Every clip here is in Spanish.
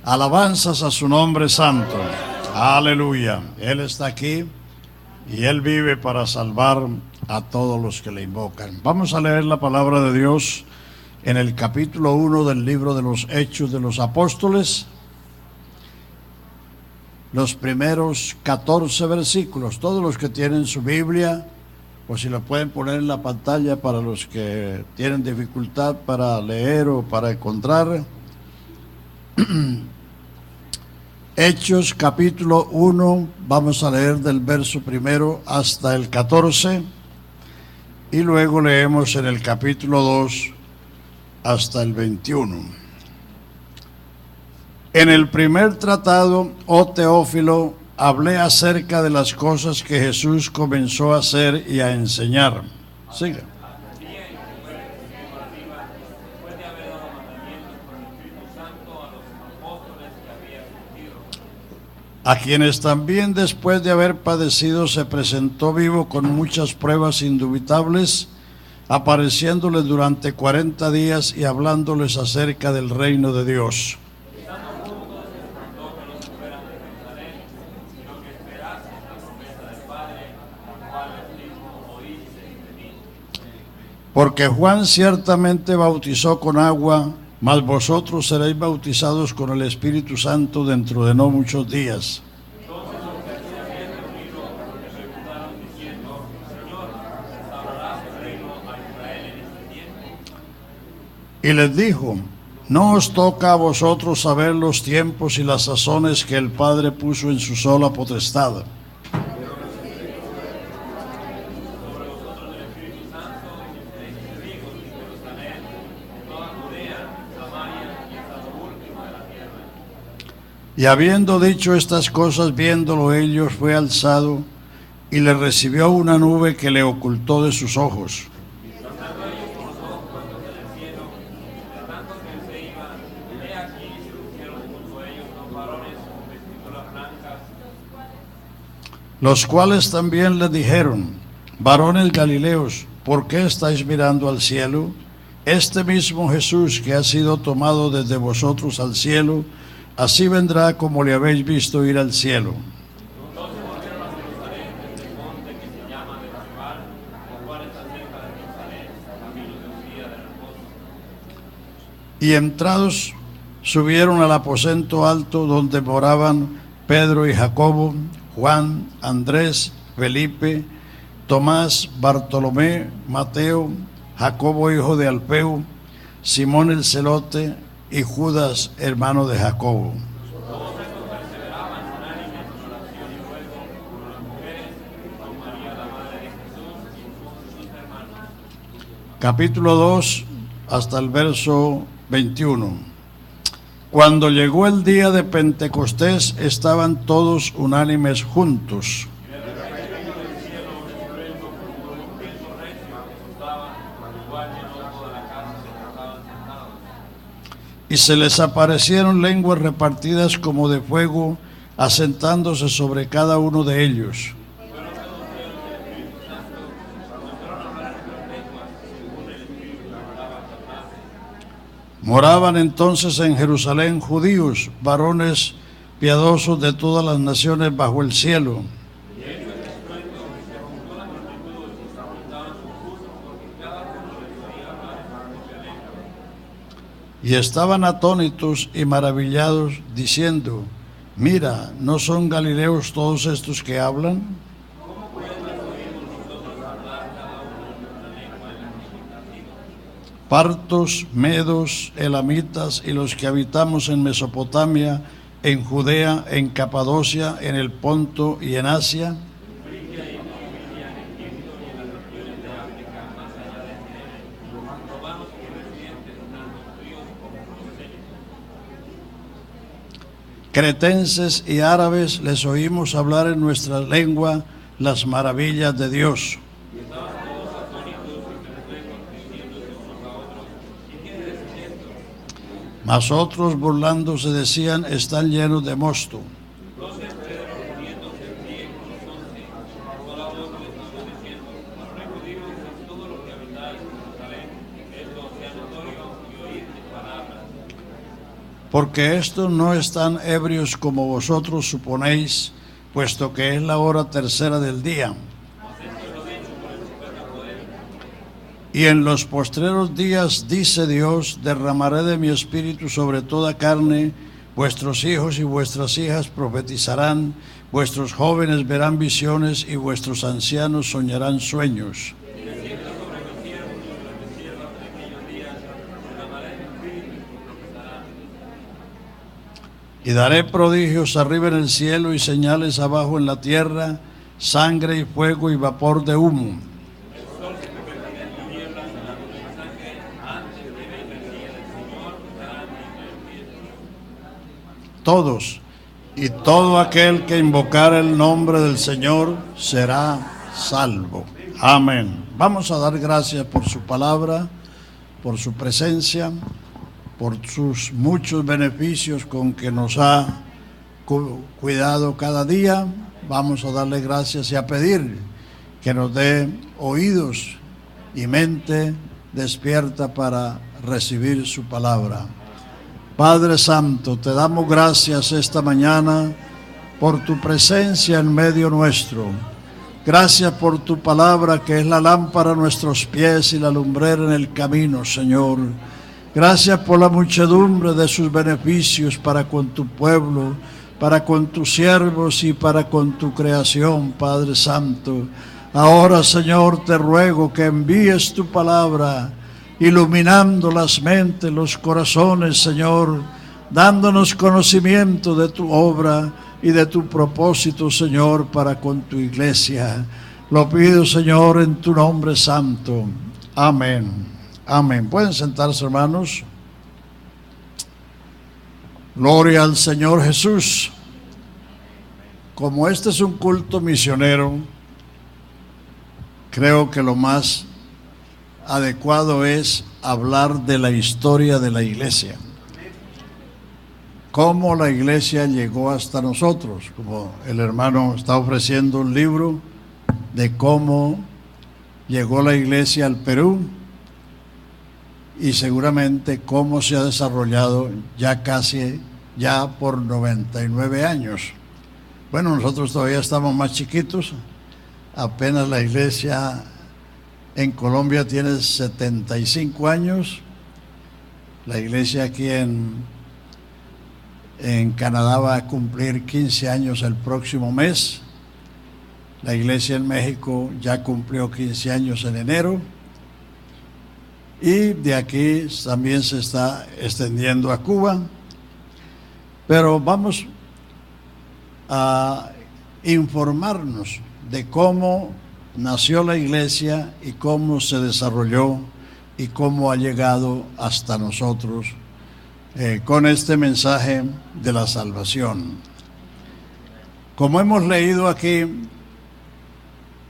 Alabanzas a su nombre santo. Aleluya. Él está aquí y Él vive para salvar a todos los que le invocan. Vamos a leer la palabra de Dios en el capítulo 1 del libro de los Hechos de los Apóstoles. Los primeros 14 versículos. Todos los que tienen su Biblia, pues si lo pueden poner en la pantalla para los que tienen dificultad para leer o para encontrar. Hechos capítulo 1, vamos a leer del verso primero hasta el 14 y luego leemos en el capítulo 2 hasta el 21. En el primer tratado, oh Teófilo, hablé acerca de las cosas que Jesús comenzó a hacer y a enseñar. Siga. A quienes también después de haber padecido se presentó vivo con muchas pruebas indubitables, apareciéndoles durante 40 días y hablándoles acerca del reino de Dios. Porque Juan ciertamente bautizó con agua, mas vosotros seréis bautizados con el Espíritu Santo dentro de no muchos días. Y les dijo: no os toca a vosotros saber los tiempos y las sazones que el Padre puso en su sola potestad. Y habiendo dicho estas cosas, viéndolo ellos, fue alzado, y le recibió una nube que le ocultó de sus ojos. Los cuales también le dijeron: varones Galileos, ¿por qué estáis mirando al cielo? Este mismo Jesús que ha sido tomado desde vosotros al cielo, así vendrá como le habéis visto ir al cielo. Y entrados subieron al aposento alto donde moraban Pedro y Jacobo, Juan, Andrés, Felipe, Tomás, Bartolomé, Mateo, Jacobo hijo de Alfeo, Simón el celote y Judas hermano de Jacobo. Capítulo 2 hasta el verso 21. Cuando llegó el día de Pentecostés, estaban todos unánimes juntos. Y se les aparecieron lenguas repartidas como de fuego, asentándose sobre cada uno de ellos. Moraban entonces en Jerusalén judíos, varones piadosos de todas las naciones bajo el cielo. Y estaban atónitos y maravillados, diciendo: mira, ¿no son galileos todos estos que hablan? Partos, medos, elamitas y los que habitamos en Mesopotamia, en Judea, en Capadocia, en el Ponto y en Asia, cretenses y árabes, les oímos hablar en nuestra lengua las maravillas de Dios. Mas otros burlándose decían: están llenos de mosto. porque estos no están ebrios como vosotros suponéis, puesto que es la hora tercera del día. Y en los postreros días, dice Dios, derramaré de mi espíritu sobre toda carne, vuestros hijos y vuestras hijas profetizarán, vuestros jóvenes verán visiones y vuestros ancianos soñarán sueños. Y daré prodigios arriba en el cielo y señales abajo en la tierra, sangre y fuego y vapor de humo. Todos y todo aquel que invocara el nombre del Señor será salvo. Amén. Vamos a dar gracias por su palabra, por su presencia, por sus muchos beneficios con que nos ha cuidado cada día. Vamos a darle gracias y a pedir que nos dé oídos y mente despierta para recibir su palabra. Padre Santo, te damos gracias esta mañana por tu presencia en medio nuestro. Gracias por tu palabra que es la lámpara a nuestros pies y la lumbrera en el camino, Señor. Gracias por la muchedumbre de sus beneficios para con tu pueblo, para con tus siervos y para con tu creación, Padre Santo. Ahora, Señor, te ruego que envíes tu palabra, iluminando las mentes, los corazones, Señor, dándonos conocimiento de tu obra y de tu propósito, Señor, para con tu iglesia. Lo pido, Señor, en tu nombre santo. Amén. Amén. Pueden sentarse, hermanos. Gloria al Señor Jesús. Como este es un culto misionero, creo que lo más adecuado es hablar de la historia de la iglesia. Cómo la iglesia llegó hasta nosotros. Como el hermano está ofreciendo un libro de cómo llegó la iglesia al Perú y seguramente cómo se ha desarrollado ya por 99 años. Bueno, nosotros todavía estamos más chiquitos. Apenas la iglesia en Colombia tiene 75 años. La iglesia aquí en Canadá va a cumplir 15 años el próximo mes. La iglesia en México ya cumplió 15 años en enero. Y de aquí también se está extendiendo a Cuba. Pero vamos a informarnos de cómo nació la iglesia y cómo se desarrolló y cómo ha llegado hasta nosotros con este mensaje de la salvación. Como hemos leído aquí,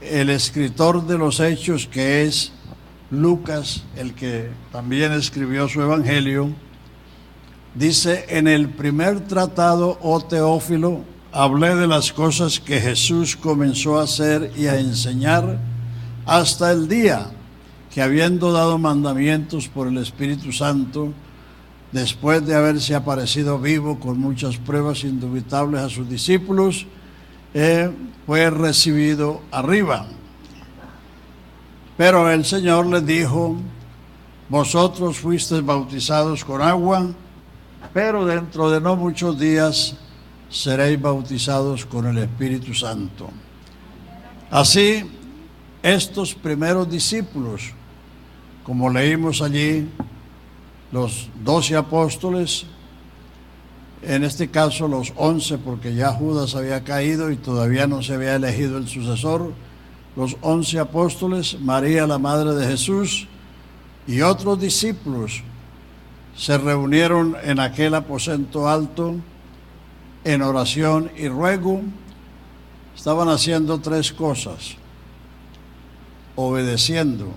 el escritor de los Hechos, que es Lucas, el que también escribió su evangelio, dice: en el primer tratado, oh Teófilo, hablé de las cosas que Jesús comenzó a hacer y a enseñar hasta el día que, habiendo dado mandamientos por el Espíritu Santo, después de haberse aparecido vivo con muchas pruebas indubitables a sus discípulos, fue recibido arriba. Pero el Señor les dijo: vosotros fuisteis bautizados con agua, pero dentro de no muchos días seréis bautizados con el Espíritu Santo. Así, estos primeros discípulos, como leímos allí, los 12 apóstoles, en este caso los 11, porque ya Judas había caído y todavía no se había elegido el sucesor, los 11 apóstoles, María la madre de Jesús y otros discípulos se reunieron en aquel aposento alto en oración y ruego. Estaban haciendo tres cosas: obedeciendo,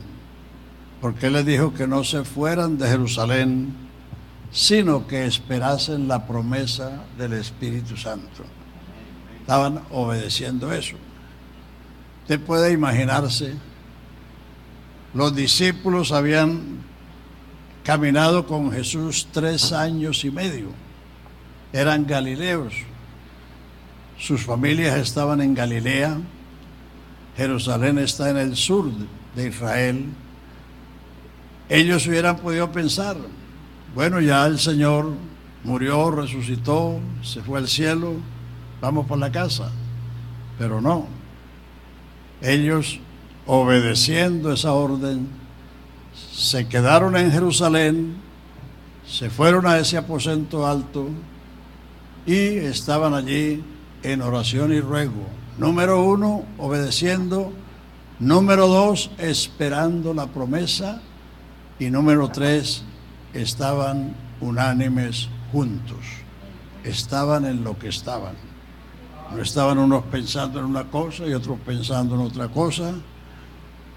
porque Él les dijo que no se fueran de Jerusalén, sino que esperasen la promesa del Espíritu Santo. Estaban obedeciendo eso. Usted puede imaginarse, los discípulos habían caminado con Jesús 3 años y medio. eran galileos. Sus familias estaban en Galilea. Jerusalén está en el sur de Israel. Ellos hubieran podido pensar, bueno, ya el Señor murió, resucitó, se fue al cielo, vamos por la casa. Pero no. Ellos, obedeciendo esa orden, se quedaron en Jerusalén, se fueron a ese aposento alto y estaban allí en oración y ruego. Número 1, obedeciendo. Número 2, esperando la promesa. Y número 3, estaban unánimes juntos. Estaban en lo que estaban. No estaban unos pensando en una cosa y otros pensando en otra cosa,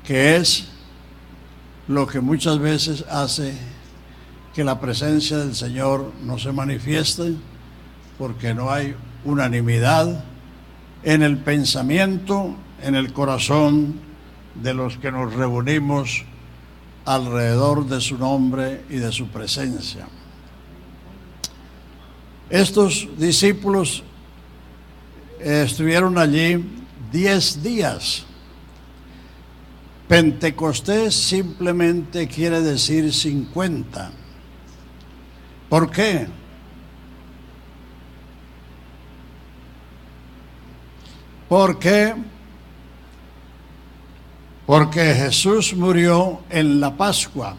que es lo que muchas veces hace que la presencia del Señor no se manifieste, porque no hay unanimidad en el pensamiento, en el corazón de los que nos reunimos alrededor de su nombre y de su presencia. Estos discípulos estuvieron allí 10 días. Pentecostés simplemente quiere decir 50. ¿Por qué? ¿Por qué? Porque Jesús murió en la Pascua.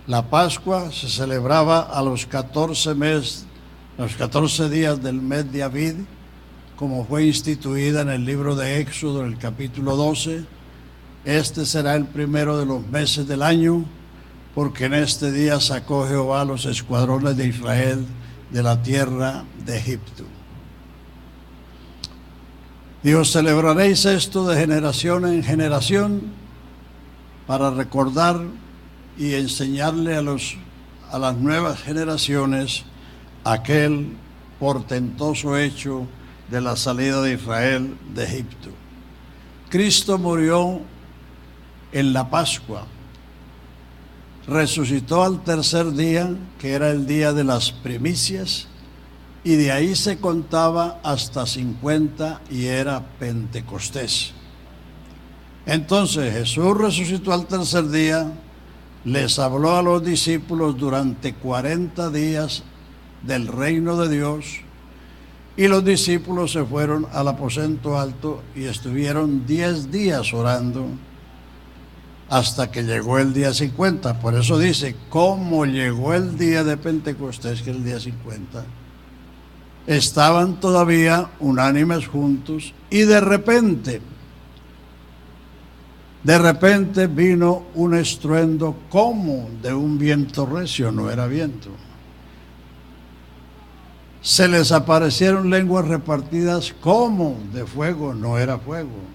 La Pascua se celebraba a los 14 días del mes de Abib, como fue instituida en el libro de Éxodo, en el capítulo 12. Este será el primero de los meses del año, porque en este día sacó Jehová los escuadrones de Israel de la tierra de Egipto. Dijo: celebraréis esto de generación en generación para recordar y enseñarle a las nuevas generaciones aquel portentoso hecho de la salida de Israel de Egipto. Cristo murió en la Pascua, resucitó al tercer día, que era el día de las primicias, y de ahí se contaba hasta 50 y era Pentecostés. Entonces Jesús resucitó al tercer día, les habló a los discípulos durante 40 días del reino de Dios, y los discípulos se fueron al aposento alto y estuvieron 10 días orando hasta que llegó el día 50. Por eso dice, ¿cómo llegó el día de Pentecostés, que es el día 50? Estaban todavía unánimes juntos y de repente vino un estruendo como de un viento recio. No era viento. Se les aparecieron lenguas repartidas como de fuego. No era fuego.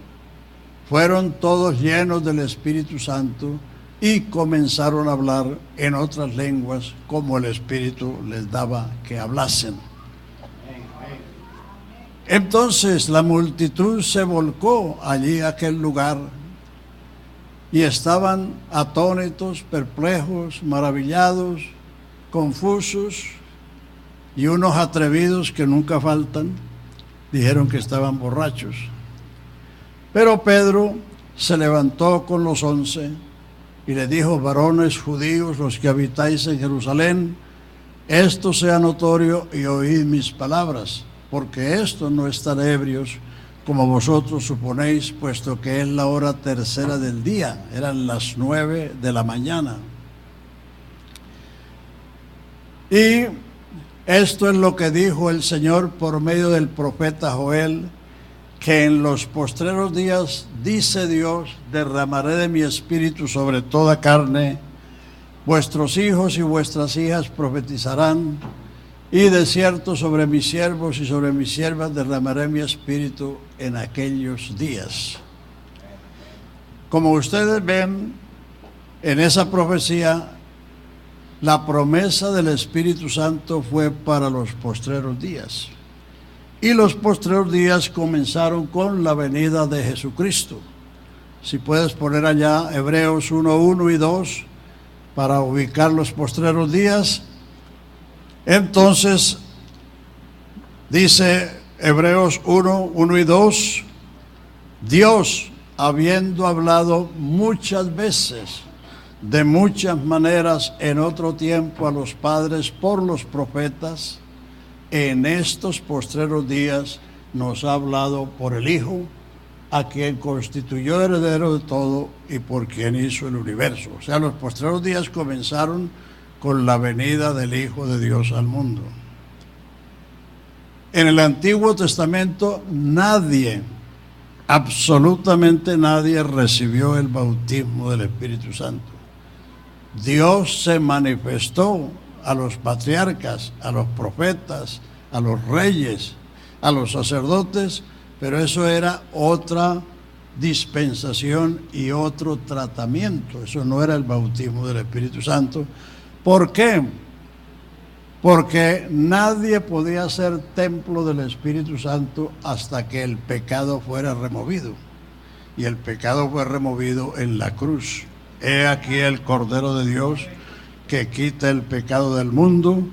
Fueron todos llenos del Espíritu Santo y comenzaron a hablar en otras lenguas como el Espíritu les daba que hablasen. Entonces la multitud se volcó allí a aquel lugar y estaban atónitos, perplejos, maravillados, confusos, y unos atrevidos que nunca faltan dijeron que estaban borrachos. Pero Pedro se levantó con los 11 y le dijo: varones judíos, los que habitáis en Jerusalén, esto sea notorio y oíd mis palabras, porque estos no están ebrios como vosotros suponéis, puesto que es la hora tercera del día. Eran las 9 de la mañana. Y esto es lo que dijo el Señor por medio del profeta Joel, que en los postreros días, dice Dios, derramaré de mi espíritu sobre toda carne, vuestros hijos y vuestras hijas profetizarán, y de cierto sobre mis siervos y sobre mis siervas derramaré mi espíritu en aquellos días. Como ustedes ven, en esa profecía, la promesa del Espíritu Santo fue para los postreros días. Y los postreros días comenzaron con la venida de Jesucristo. Si puedes poner allá Hebreos 1:1 y 2 para ubicar los postreros días. Entonces, Dice Hebreos 1 y 2, Dios, habiendo hablado muchas veces, de muchas maneras en otro tiempo a los padres por los profetas, en estos postreros días nos ha hablado por el Hijo, a quien constituyó heredero de todo y por quien hizo el universo. O sea, los postreros días comenzaron con la venida del Hijo de Dios al mundo. En el Antiguo Testamento nadie, absolutamente nadie, recibió el bautismo del Espíritu Santo. Dios se manifestó a los patriarcas, a los profetas, a los reyes, a los sacerdotes, pero eso era otra dispensación y otro tratamiento. Eso no era el bautismo del Espíritu Santo. ¿Por qué? Porque nadie podía ser templo del Espíritu Santo hasta que el pecado fuera removido. Y el pecado fue removido en la cruz. He aquí el Cordero de Dios que quita el pecado del mundo.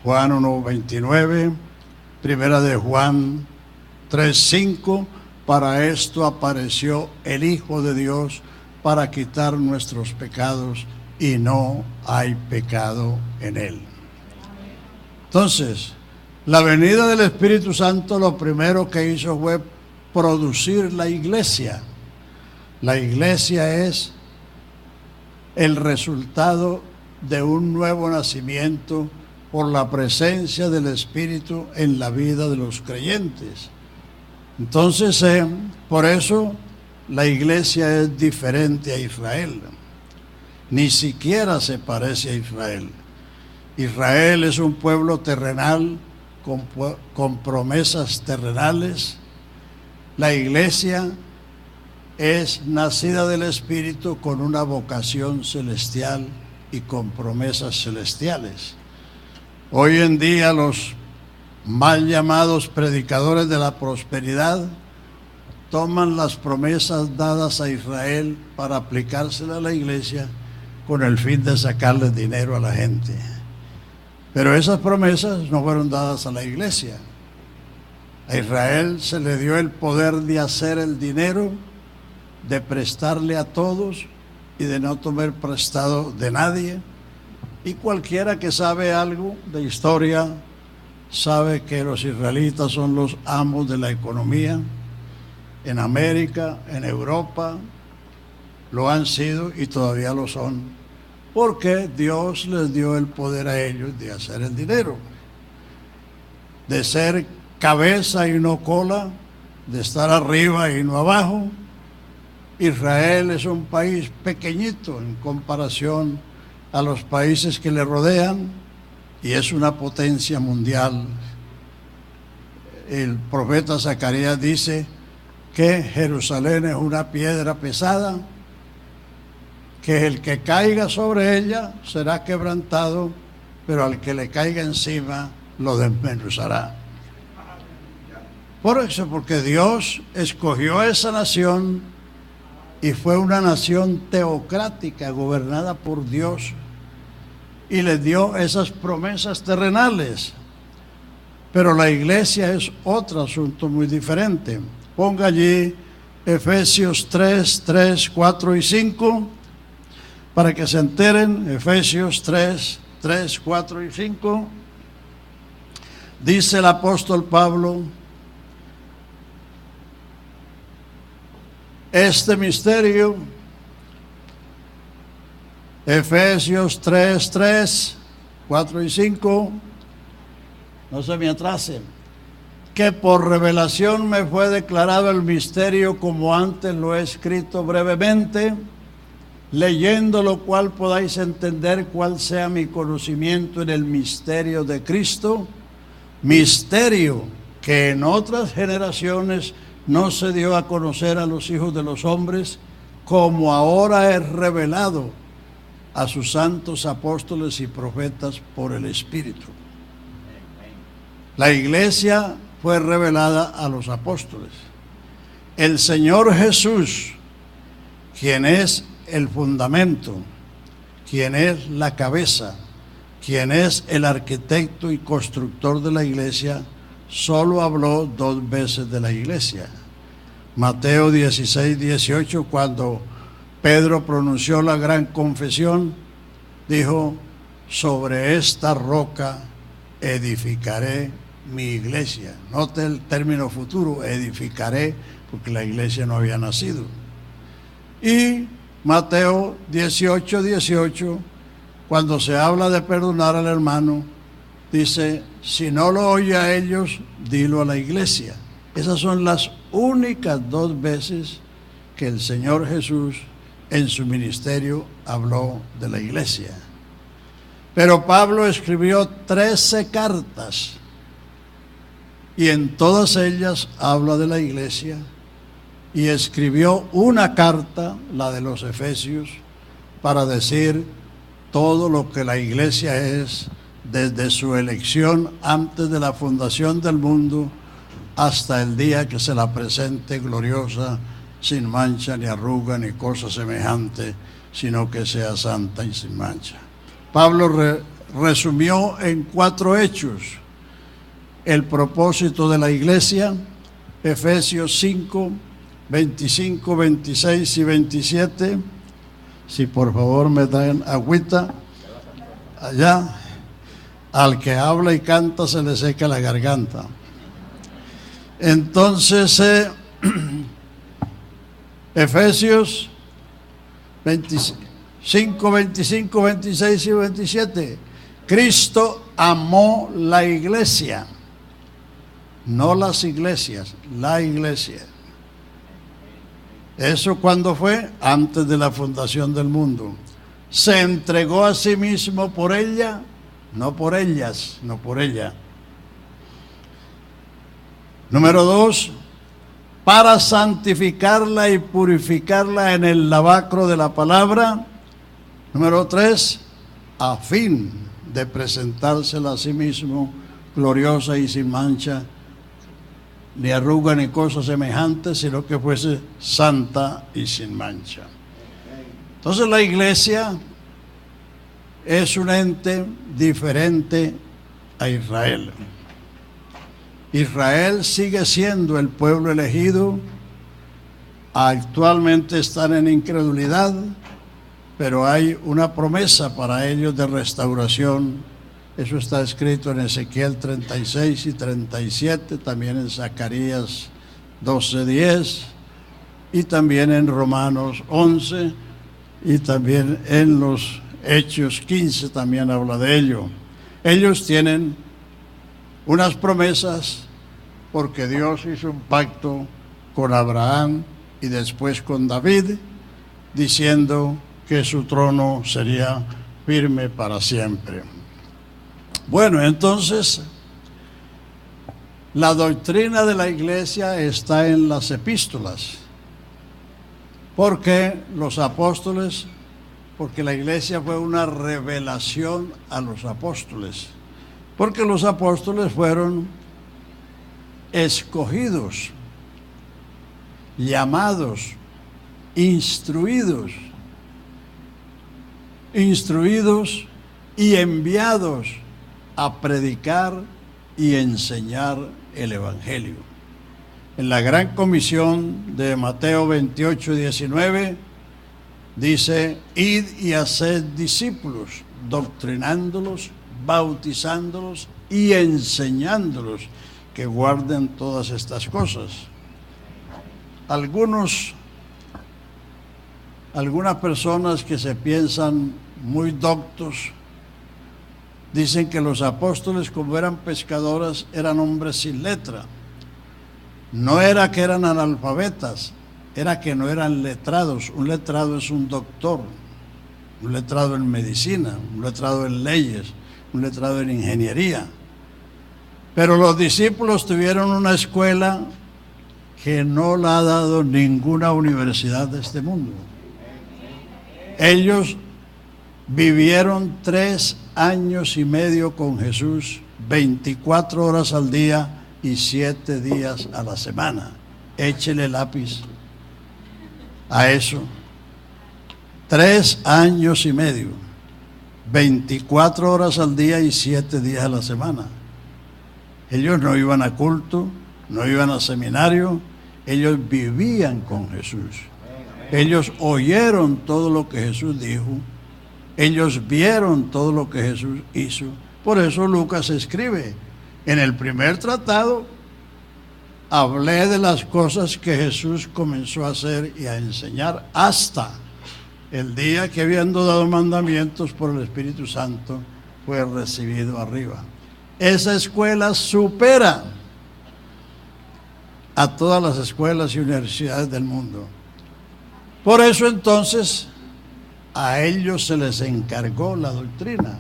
Juan 1:29, primera de Juan 3:5, para esto apareció el Hijo de Dios, para quitar nuestros pecados, y no hay pecado en él. Entonces, la venida del Espíritu Santo lo primero que hizo fue producir la iglesia. La iglesia es el resultado de un nuevo nacimiento por la presencia del Espíritu en la vida de los creyentes. Entonces, por eso la iglesia es diferente a Israel. Ni siquiera se parece a Israel. Israel es un pueblo terrenal con promesas terrenales. La iglesia es nacida del Espíritu con una vocación celestial y con promesas celestiales. Hoy en día los mal llamados predicadores de la prosperidad toman las promesas dadas a Israel para aplicárselas a la iglesia con el fin de sacarle dinero a la gente. Pero esas promesas no fueron dadas a la iglesia. A Israel se le dio el poder de hacer el dinero, de prestarle a todos y de no tomar prestado de nadie. Y cualquiera que sabe algo de historia sabe que los israelitas son los amos de la economía en América, en Europa, lo han sido y todavía lo son, porque Dios les dio el poder a ellos de hacer el dinero, de ser cabeza y no cola, de estar arriba y no abajo. Israel es un país pequeñito en comparación a los países que le rodean y es una potencia mundial. El profeta Zacarías dice que Jerusalén es una piedra pesada, que el que caiga sobre ella será quebrantado, pero al que le caiga encima lo desmenuzará. Por eso, porque Dios escogió a esa nación y fue una nación teocrática, gobernada por Dios, y le dio esas promesas terrenales. Pero la iglesia es otro asunto muy diferente. Ponga allí Efesios 3, 4 y 5, para que se enteren. Efesios 3, 4 y 5. Dice el apóstol Pablo: este misterio, Efesios 3, 4 y 5, no se me atrasen, que por revelación me fue declarado el misterio, como antes lo he escrito brevemente, leyendo lo cual podáis entender cuál sea mi conocimiento en el misterio de Cristo, misterio que en otras generaciones no se dio a conocer a los hijos de los hombres, como ahora es revelado a sus santos apóstoles y profetas por el Espíritu. La iglesia fue revelada a los apóstoles. El Señor Jesús, quien es el fundamento, quien es la cabeza, quien es el arquitecto y constructor de la iglesia, solo habló 2 veces de la iglesia. Mateo 16, 18, cuando Pedro pronunció la gran confesión, dijo: sobre esta roca edificaré mi iglesia. Note el término futuro, edificaré, porque la iglesia no había nacido. Y Mateo 18, 18, cuando se habla de perdonar al hermano, dice: si no lo oye a ellos, dilo a la iglesia. Esas son las únicas 2 veces que el Señor Jesús en su ministerio habló de la iglesia. Pero Pablo escribió 13 cartas y en todas ellas habla de la iglesia, y escribió una carta, la de los Efesios, para decir todo lo que la iglesia es desde su elección antes de la fundación del mundo hasta el día que se la presente gloriosa, sin mancha ni arruga ni cosa semejante, sino que sea santa y sin mancha. Pablo resumió en 4 hechos el propósito de la iglesia. Efesios 5, 25, 26 y 27. Si por favor me dan agüita allá. Al que habla y canta se le seca la garganta. Entonces, Efesios 5, 25, 26 y 27. Cristo amó la iglesia, no las iglesias, la iglesia. ¿Eso cuándo fue? Antes de la fundación del mundo. Se entregó a sí mismo por ella, no por ellas, no por ella. Número 2, para santificarla y purificarla en el lavacro de la palabra. Número 3, a fin de presentársela a sí mismo gloriosa y sin mancha, ni arruga ni cosa semejante, sino que fuese santa y sin mancha. Entonces la iglesia es un ente diferente a Israel. Israel sigue siendo el pueblo elegido. Actualmente están en incredulidad, pero hay una promesa para ellos de restauración. Eso está escrito en Ezequiel 36 y 37, también en Zacarías 12:10, y también en Romanos 11, y también en los Hechos 15 también habla de ello. Ellos tienen unas promesas porque Dios hizo un pacto con Abraham y después con David, diciendo que su trono sería firme para siempre. Bueno, entonces, la doctrina de la iglesia está en las epístolas. ¿Por qué los apóstoles? Porque la iglesia fue una revelación a los apóstoles. Porque los apóstoles fueron escogidos, llamados, instruidos y enviados a predicar y enseñar el evangelio. En la gran comisión de Mateo 28, 19 dice: id y haced discípulos, doctrinándolos, bautizándolos y enseñándolos que guarden todas estas cosas. Algunas personas que se piensan muy doctos dicen que los apóstoles, como eran pescadores, eran hombres sin letra. No era que eran analfabetas, era que no eran letrados. Un letrado es un doctor, un letrado en medicina, un letrado en leyes, un letrado en ingeniería. Pero los discípulos tuvieron una escuela que no la ha dado ninguna universidad de este mundo. Ellos vivieron 3 años y medio con Jesús, 24 horas al día y 7 días a la semana. Échele lápiz a eso. 3 años y medio, 24 horas al día y 7 días a la semana. Ellos no iban a culto, no iban a seminario, ellos vivían con Jesús. Ellos oyeron todo lo que Jesús dijo, ellos vieron todo lo que Jesús hizo. Por eso Lucas escribe, en el primer tratado hablé de las cosas que Jesús comenzó a hacer y a enseñar hasta el día que, habiendo dado mandamientos por el Espíritu Santo, fue recibido arriba. Esa escuela supera a todas las escuelas y universidades del mundo. Por eso entonces a ellos se les encargó la doctrina.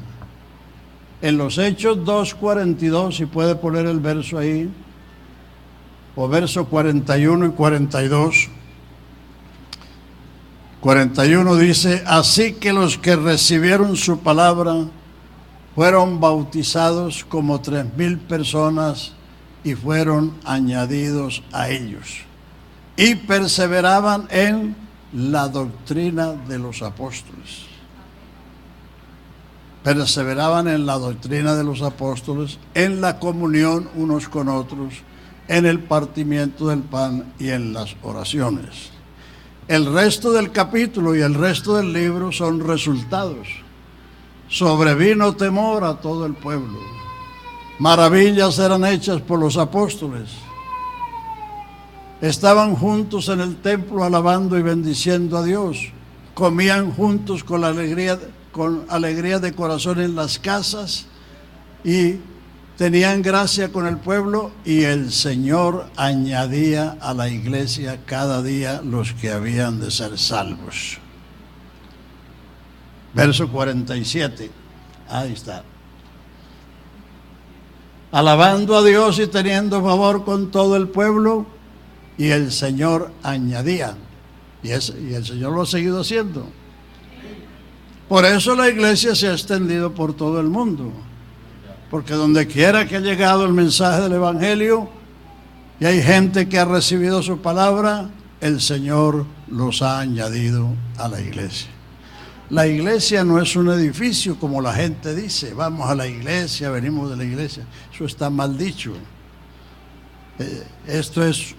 En los Hechos 2:42, si puede poner el verso ahí, o verso 41 y 42. 41 dice: así que los que recibieron su palabra fueron bautizados como 3,000 personas y fueron añadidos a ellos. Y perseveraban en la doctrina de los apóstoles. Perseveraban en la doctrina de los apóstoles, en la comunión unos con otros, en el partimiento del pan y en las oraciones. El resto del capítulo y el resto del libro son resultados. Sobrevino temor a todo el pueblo. Maravillas eran hechas por los apóstoles. Estaban juntos en el templo alabando y bendiciendo a Dios. Comían juntos con alegría de corazón en las casas y tenían gracia con el pueblo, y el Señor añadía a la iglesia cada día los que habían de ser salvos. Verso 47, ahí está. Alabando a Dios y teniendo favor con todo el pueblo, y el Señor añadía. Y el Señor lo ha seguido haciendo. Por eso la iglesia se ha extendido por todo el mundo. Porque donde quiera que ha llegado el mensaje del Evangelio y hay gente que ha recibido su palabra, el Señor los ha añadido a la iglesia. La iglesia no es un edificio como la gente dice, vamos a la iglesia, venimos de la iglesia. Eso está mal dicho. Esto es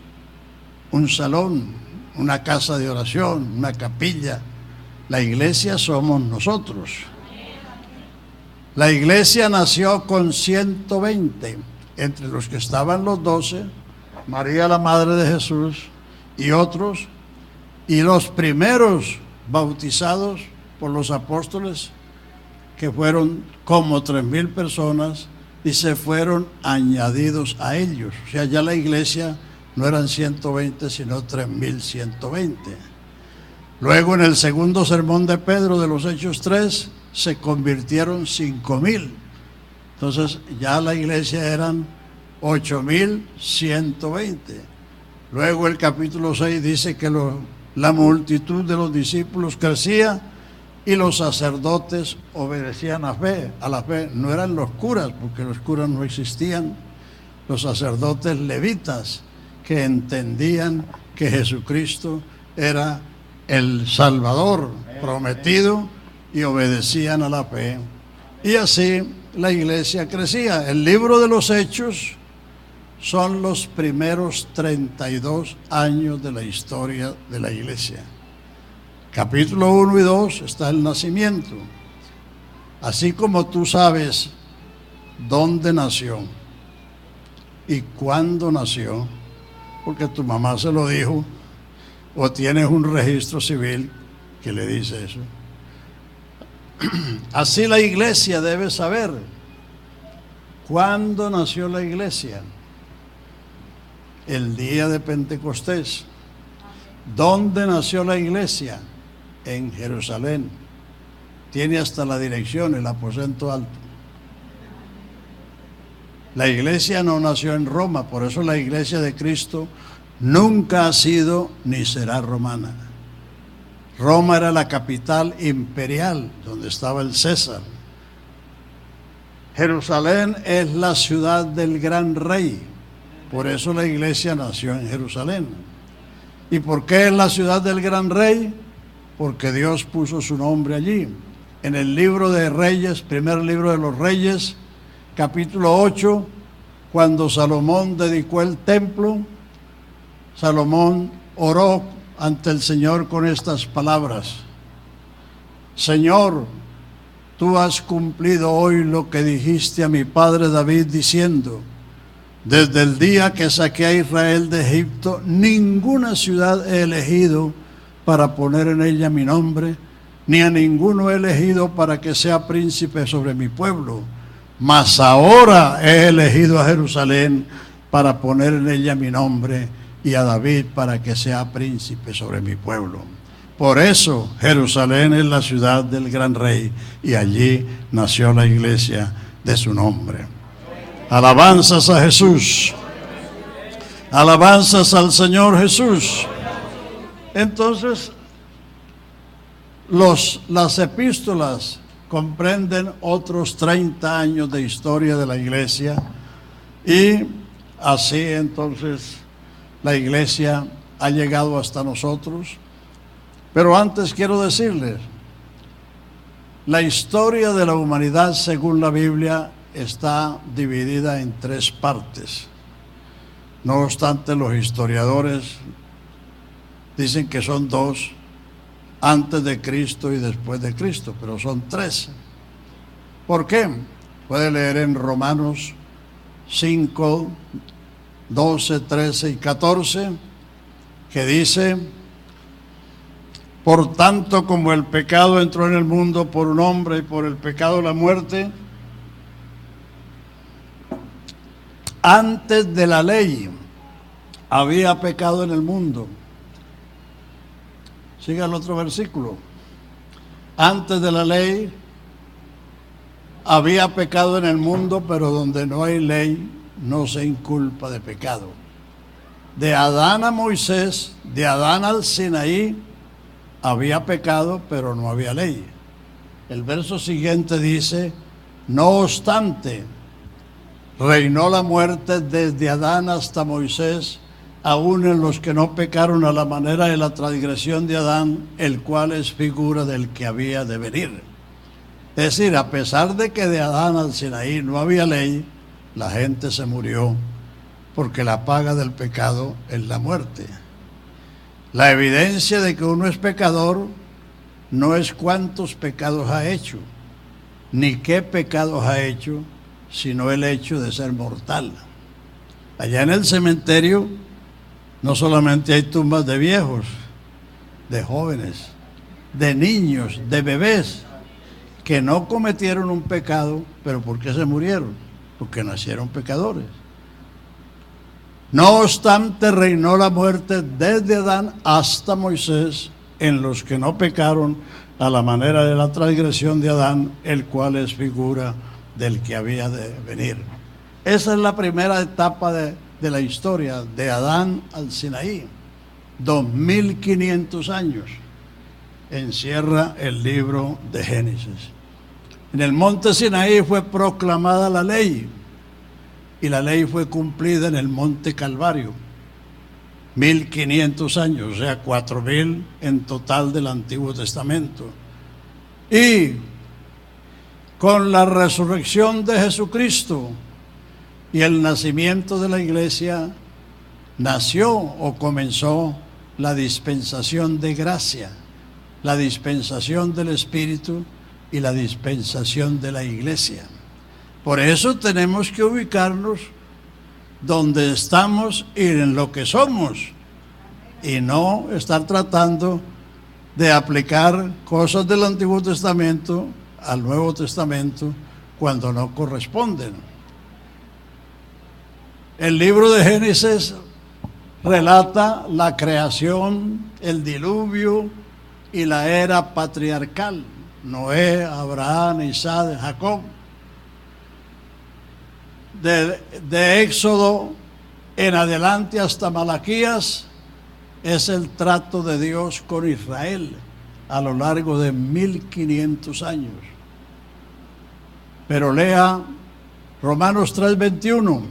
un salón, una casa de oración, una capilla. La iglesia somos nosotros. La iglesia nació con 120, entre los que estaban los 12, María la madre de Jesús y otros, y los primeros bautizados por los apóstoles, que fueron como 3,000 personas, y se fueron añadidos a ellos. O sea, ya la iglesia no eran 120, sino 3,120. Luego, en el segundo sermón de Pedro de los Hechos 3, se convirtieron 5,000. Entonces ya la iglesia eran 8,120. Luego el capítulo 6 dice que la multitud de los discípulos crecía y los sacerdotes obedecían a la fe. No eran los curas, porque los curas no existían. Los sacerdotes levitas, que entendían que Jesucristo era el Salvador prometido, y obedecían a la fe. Y así la iglesia crecía. El libro de los Hechos son los primeros 32 años de la historia de la iglesia. Capítulo 1 y 2 está el nacimiento. Así como tú sabes dónde nació y cuándo nació, porque tu mamá se lo dijo, o tienes un registro civil que le dice eso. Así la iglesia debe saber cuándo nació la iglesia. El día de Pentecostés. ¿Dónde nació la iglesia? En Jerusalén. Tiene hasta la dirección, el aposento alto. La iglesia no nació en Roma, por eso la iglesia de Cristo nunca ha sido ni será romana. Roma era la capital imperial, donde estaba el César. Jerusalén es la ciudad del gran rey, por eso la iglesia nació en Jerusalén. ¿Y por qué es la ciudad del gran rey? Porque Dios puso su nombre allí. En el libro de Reyes, primer libro de los Reyes, capítulo 8, cuando Salomón dedicó el templo, Salomón oró ante el Señor con estas palabras: Señor, tú has cumplido hoy lo que dijiste a mi padre David diciendo: desde el día que saqué a Israel de Egipto, ninguna ciudad he elegido para poner en ella mi nombre, ni a ninguno he elegido para que sea príncipe sobre mi pueblo. Mas ahora he elegido a Jerusalén para poner en ella mi nombre, y a David para que sea príncipe sobre mi pueblo. Por eso Jerusalén es la ciudad del gran rey, y allí nació la iglesia de su nombre. Alabanzas a Jesús. Alabanzas al Señor Jesús. Entonces, las epístolas comprenden otros 30 años de historia de la iglesia, y así entonces la iglesia ha llegado hasta nosotros. Pero antes quiero decirles, la historia de la humanidad según la Biblia está dividida en 3 partes. No obstante, los historiadores dicen que son 2, antes de Cristo y después de Cristo, pero son 3. ¿Por qué? Puede leer en Romanos 5, 12, 13 y 14, que dice: por tanto, como el pecado entró en el mundo por un hombre, y por el pecado la muerte, antes de la ley había pecado en el mundo. Siga el otro versículo. Antes de la ley había pecado en el mundo, pero donde no hay ley no se inculpa de pecado. De Adán a Moisés, de Adán al Sinaí, había pecado, pero no había ley. El verso siguiente dice: no obstante, reinó la muerte desde Adán hasta Moisés, aún en los que no pecaron a la manera de la transgresión de Adán, el cual es figura del que había de venir. Es decir, a pesar de que de Adán al Sinaí no había ley, la gente se murió, porque la paga del pecado es la muerte. La evidencia de que uno es pecador no es cuántos pecados ha hecho, ni qué pecados ha hecho, sino el hecho de ser mortal. Allá en el cementerio no solamente hay tumbas de viejos, de jóvenes, de niños, de bebés, que no cometieron un pecado, pero ¿por qué se murieron? Porque nacieron pecadores. No obstante, reinó la muerte desde Adán hasta Moisés en los que no pecaron a la manera de la transgresión de Adán, el cual es figura del que había de venir. Esa es la primera etapa de la historia, de Adán al Sinaí. 2500 años encierra el libro de Génesis. En el monte Sinaí fue proclamada la ley, y la ley fue cumplida en el monte Calvario. 1500 años, o sea, 4000 en total del Antiguo Testamento. Y con la resurrección de Jesucristo y el nacimiento de la iglesia, nació o comenzó la dispensación de gracia, la dispensación del Espíritu y la dispensación de la iglesia. Por eso tenemos que ubicarnos donde estamos y en lo que somos, y no estar tratando de aplicar cosas del Antiguo Testamento al Nuevo Testamento cuando no corresponden. El libro de Génesis relata la creación, el diluvio y la era patriarcal: Noé, Abraham, Isaac, Jacob. De Éxodo en adelante hasta Malaquías es el trato de Dios con Israel a lo largo de 1500 años. Pero lea Romanos 3:21.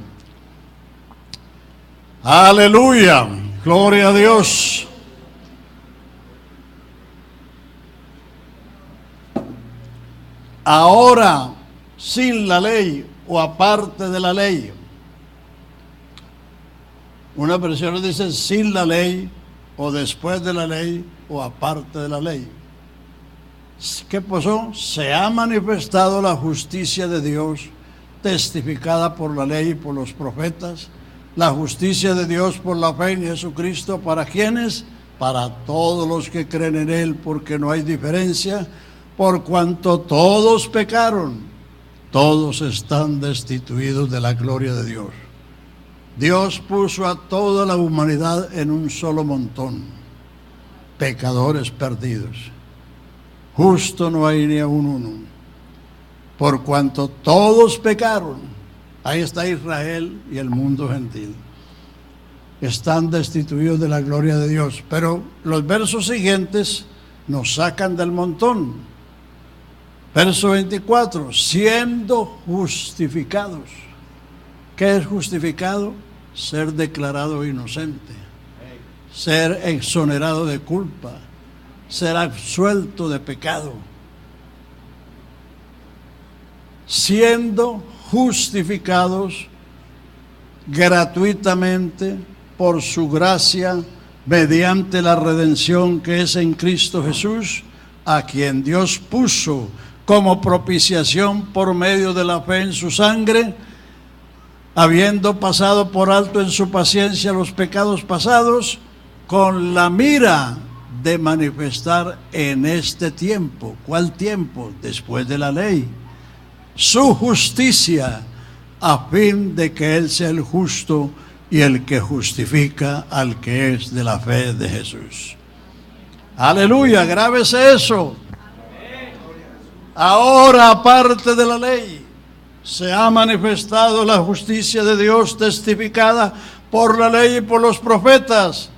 Aleluya, gloria a Dios. Ahora, sin la ley o aparte de la ley, Una versión dice sin la ley, o después de la ley, o aparte de la ley. ¿Qué pasó? Se ha manifestado la justicia de Dios, testificada por la ley y por los profetas, la justicia de Dios por la fe en Jesucristo. ¿Para quiénes? Para todos los que creen en Él, porque no hay diferencia, por cuanto todos pecaron, todos están destituidos de la gloria de Dios. Dios puso a toda la humanidad en un solo montón, pecadores perdidos. Justo no hay ni aun uno. Por cuanto todos pecaron, ahí está Israel y el mundo gentil, están destituidos de la gloria de Dios. Pero los versos siguientes nos sacan del montón. Verso 24, siendo justificados. ¿Qué es justificado? Ser declarado inocente, ser exonerado de culpa, ser absuelto de pecado. Siendo justificados gratuitamente por su gracia, mediante la redención que es en Cristo Jesús, a quien Dios puso como propiciación por medio de la fe en su sangre, habiendo pasado por alto en su paciencia los pecados pasados, con la mira de manifestar en este tiempo. ¿Cuál tiempo? Después de la ley. Su justicia, a fin de que Él sea el justo y el que justifica al que es de la fe de Jesús. Aleluya, grábese eso. Ahora, aparte de la ley, se ha manifestado la justicia de Dios, testificada por la ley y por los profetas.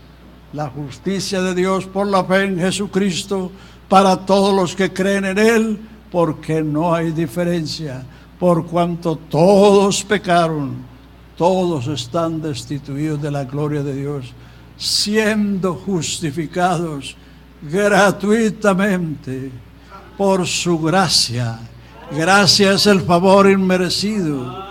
La justicia de Dios por la fe en Jesucristo para todos los que creen en Él, porque no hay diferencia, por cuanto todos pecaron, todos están destituidos de la gloria de Dios, siendo justificados gratuitamente por su gracia. Gracia es el favor inmerecido.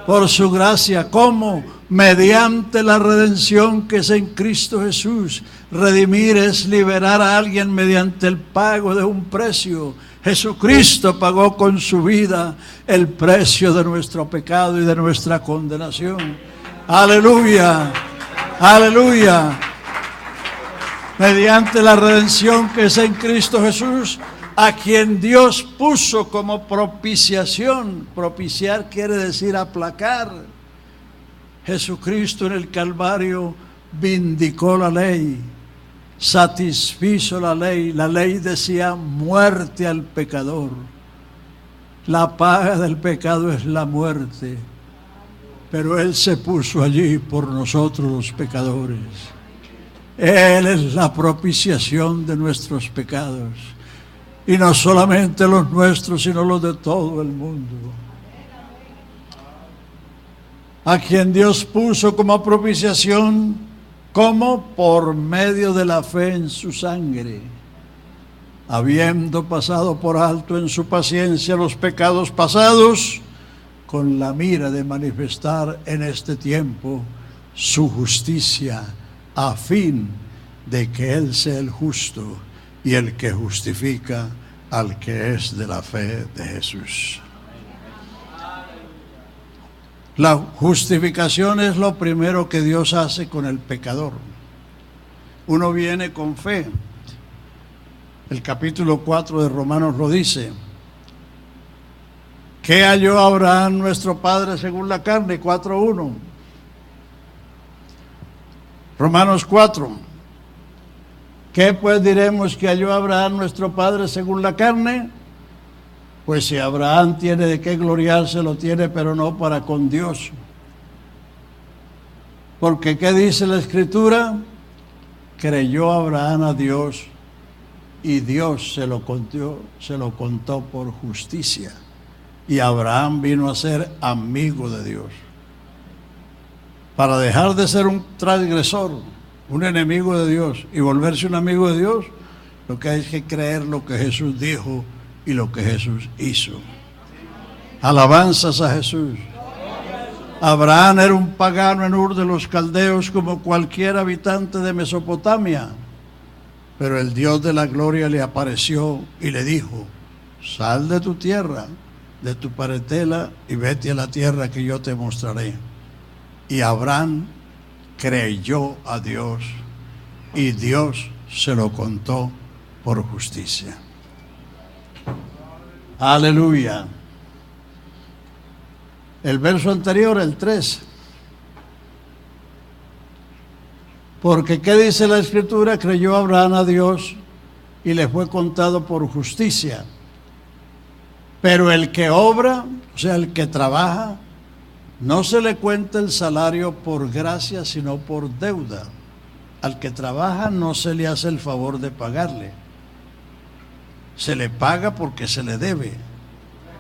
Por su gracia, ¿cómo? Mediante la redención que es en Cristo Jesús. Redimir es liberar a alguien mediante el pago de un precio. Jesucristo pagó con su vida el precio de nuestro pecado y de nuestra condenación. Aleluya, aleluya. Mediante la redención que es en Cristo Jesús, a quien Dios puso como propiciación. Propiciar quiere decir aplacar. Jesucristo en el Calvario vindicó la ley, satisfizo la ley. La ley decía muerte al pecador. La paga del pecado es la muerte, pero Él se puso allí por nosotros los pecadores. Él es la propiciación de nuestros pecados. Y no solamente los nuestros, sino los de todo el mundo. A quien Dios puso como propiciación, como por medio de la fe en su sangre, habiendo pasado por alto en su paciencia los pecados pasados, con la mira de manifestar en este tiempo su justicia, a fin de que Él sea el justo y el que justifica al que es de la fe de Jesús. La justificación es lo primero que Dios hace con el pecador. Uno viene con fe. El capítulo 4 de Romanos lo dice. ¿Qué halló Abraham nuestro padre según la carne? 4:1. Romanos 4. ¿Qué pues diremos que halló Abraham nuestro padre según la carne? Pues si Abraham tiene de qué gloriarse, lo tiene, pero no para con Dios. Porque ¿qué dice la Escritura? Creyó Abraham a Dios y Dios se lo contó por justicia. Y Abraham vino a ser amigo de Dios. Para dejar de ser un transgresor, un enemigo de Dios, y volverse un amigo de Dios, lo que hay que creer lo que Jesús dijo y lo que Jesús hizo. Alabanzas a Jesús. Abraham era un pagano en Ur de los Caldeos como cualquier habitante de Mesopotamia. Pero el Dios de la gloria le apareció y le dijo: sal de tu tierra, de tu parentela, y vete a la tierra que yo te mostraré. Y Abraham creyó a Dios, y Dios se lo contó por justicia. Aleluya. El verso anterior, el 3. Porque ¿qué dice la Escritura? Creyó Abraham a Dios y le fue contado por justicia. Pero el que obra, o sea, el que trabaja, no se le cuenta el salario por gracia, sino por deuda. Al que trabaja no se le hace el favor de pagarle. Se le paga porque se le debe.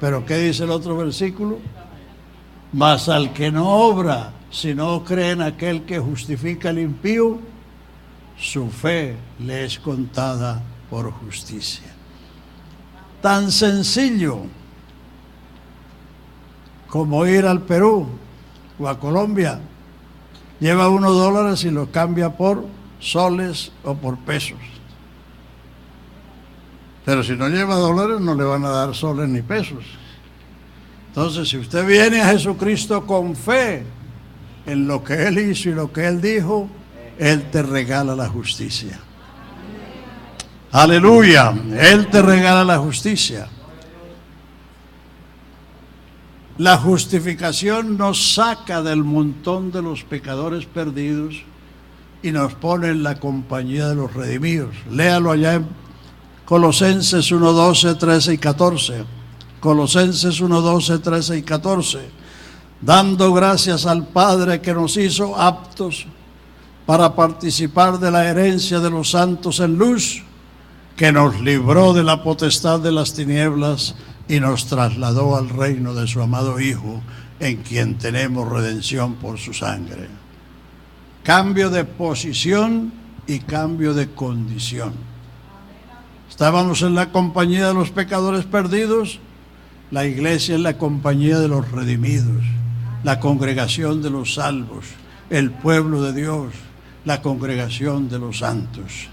Pero ¿qué dice el otro versículo? Mas al que no obra, sino cree en aquel que justifica al impío, su fe le es contada por justicia. Tan sencillo como ir al Perú o a Colombia. Lleva $1 y lo cambia por soles o por pesos. Pero si no lleva dólares, no le van a dar soles ni pesos. Entonces, si usted viene a Jesucristo con fe en lo que Él hizo y lo que Él dijo, Él te regala la justicia. Aleluya, Él te regala la justicia. La justificación nos saca del montón de los pecadores perdidos y nos pone en la compañía de los redimidos. Léalo allá en Colosenses 1:12, 13 y 14. Colosenses 1:12, 13 y 14. Dando gracias al Padre que nos hizo aptos para participar de la herencia de los santos en luz, que nos libró de la potestad de las tinieblas y nos trasladó al reino de su amado Hijo, en quien tenemos redención por su sangre. Cambio de posición y cambio de condición. Estábamos en la compañía de los pecadores perdidos. La iglesia es la compañía de los redimidos, la congregación de los salvos, el pueblo de Dios, la congregación de los santos.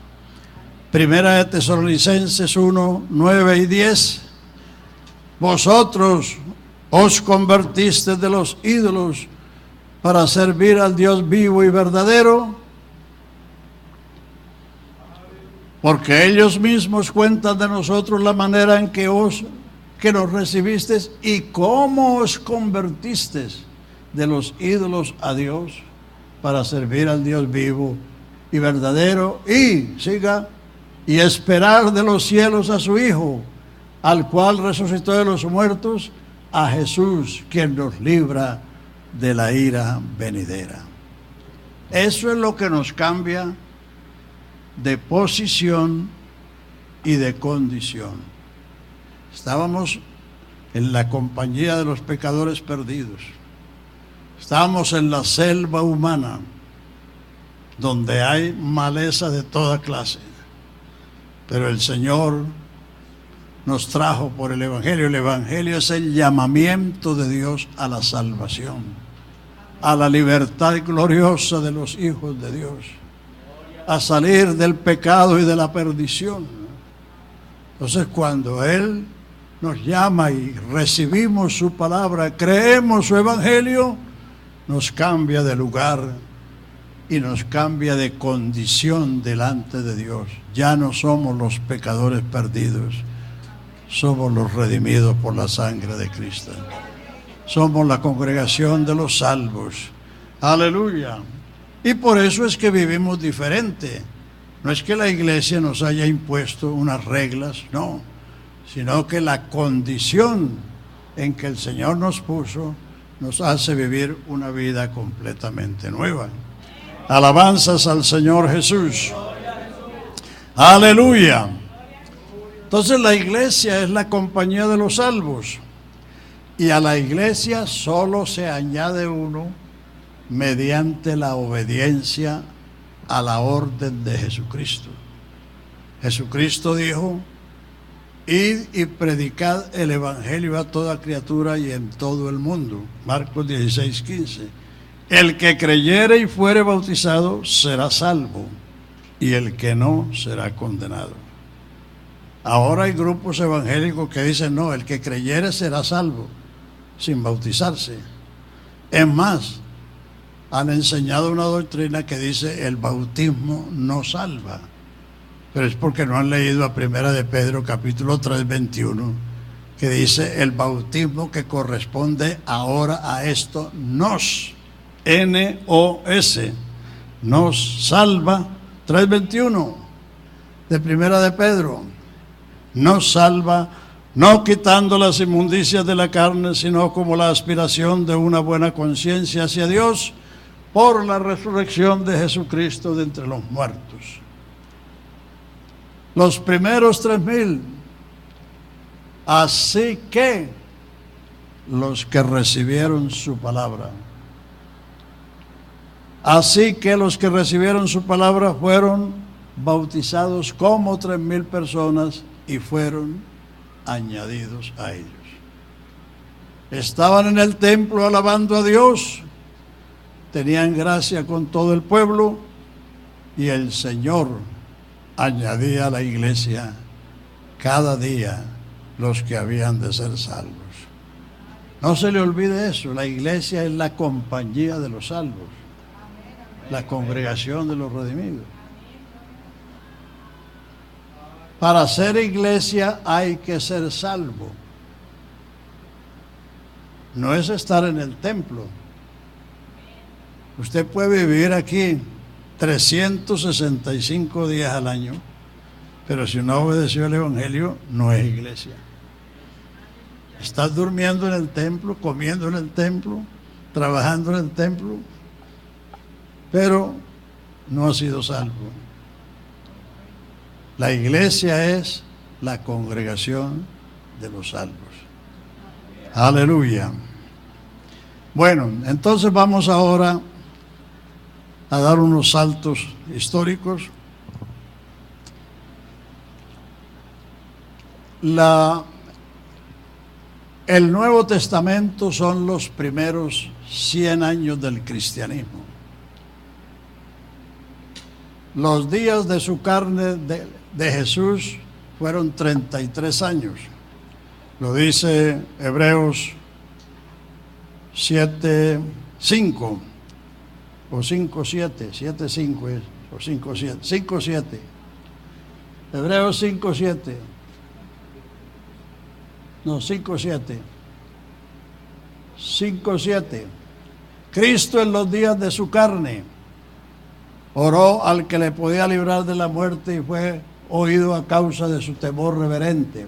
Primera de Tesalonicenses 1, 9 y 10. Vosotros os convertisteis de los ídolos para servir al Dios vivo y verdadero, porque ellos mismos cuentan de nosotros la manera en que nos recibisteis y cómo os convertisteis de los ídolos a Dios para servir al Dios vivo y verdadero, y esperar de los cielos a su Hijo, al cual resucitó de los muertos, a Jesús, quien nos libra de la ira venidera. Eso es lo que nos cambia de posición y de condición. Estábamos en la compañía de los pecadores perdidos. Estábamos en la selva humana, donde hay maleza de toda clase. Pero el Señor nos trajo por el Evangelio. El Evangelio es el llamamiento de Dios a la salvación, a la libertad gloriosa de los hijos de Dios, a salir del pecado y de la perdición. Entonces, cuando Él nos llama y recibimos su palabra, creemos su Evangelio, nos cambia de lugar y nos cambia de condición delante de Dios. Ya no somos los pecadores perdidos, somos los redimidos por la sangre de Cristo. Somos la congregación de los salvos. Aleluya. Y por eso es que vivimos diferente. No es que la iglesia nos haya impuesto unas reglas, no, sino que la condición en que el Señor nos puso nos hace vivir una vida completamente nueva. Alabanzas al Señor Jesús. Aleluya. Entonces la iglesia es la compañía de los salvos, y a la iglesia solo se añade uno mediante la obediencia a la orden de Jesucristo. Jesucristo dijo: id y predicad el evangelio a toda criatura y en todo el mundo. Marcos 16:15. El que creyere y fuere bautizado será salvo, y el que no será condenado. Ahora hay grupos evangélicos que dicen, no, el que creyere será salvo, sin bautizarse. Es más, han enseñado una doctrina que dice el bautismo no salva, pero es porque no han leído a Primera de Pedro capítulo 3, 21, que dice el bautismo que corresponde ahora a esto nos, N-O-S, nos salva. 3:21 de Primera de Pedro, nos salva, no quitando las inmundicias de la carne, sino como la aspiración de una buena conciencia hacia Dios por la resurrección de Jesucristo de entre los muertos. Los primeros 3,000, así que los que recibieron su palabra. Así que los que recibieron su palabra fueron bautizados como 3,000 personas y fueron añadidos a ellos. Estaban en el templo alabando a Dios, tenían gracia con todo el pueblo y el Señor añadía a la iglesia cada día los que habían de ser salvos. No se le olvide eso, la iglesia es la compañía de los salvos, la congregación de los redimidos. Para ser iglesia hay que ser salvo. No es estar en el templo. Usted puede vivir aquí 365 días al año, pero si no obedeció el evangelio, no es iglesia. Estás durmiendo en el templo, comiendo en el templo, trabajando en el templo, pero no has sido salvo. La iglesia es la congregación de los salvos. Aleluya. Bueno, entonces vamos ahora a dar unos saltos históricos. El Nuevo Testamento son los primeros 100 años del cristianismo. Los días de su carne de Jesús fueron 33 años. Lo dice Hebreos 7:5 o 5:7, 7:5 es, o 5:7, 5:7. Hebreos 5:7. No, 5:7. 5:7. Cristo en los días de su carne oró al que le podía librar de la muerte y fue oído a causa de su temor reverente.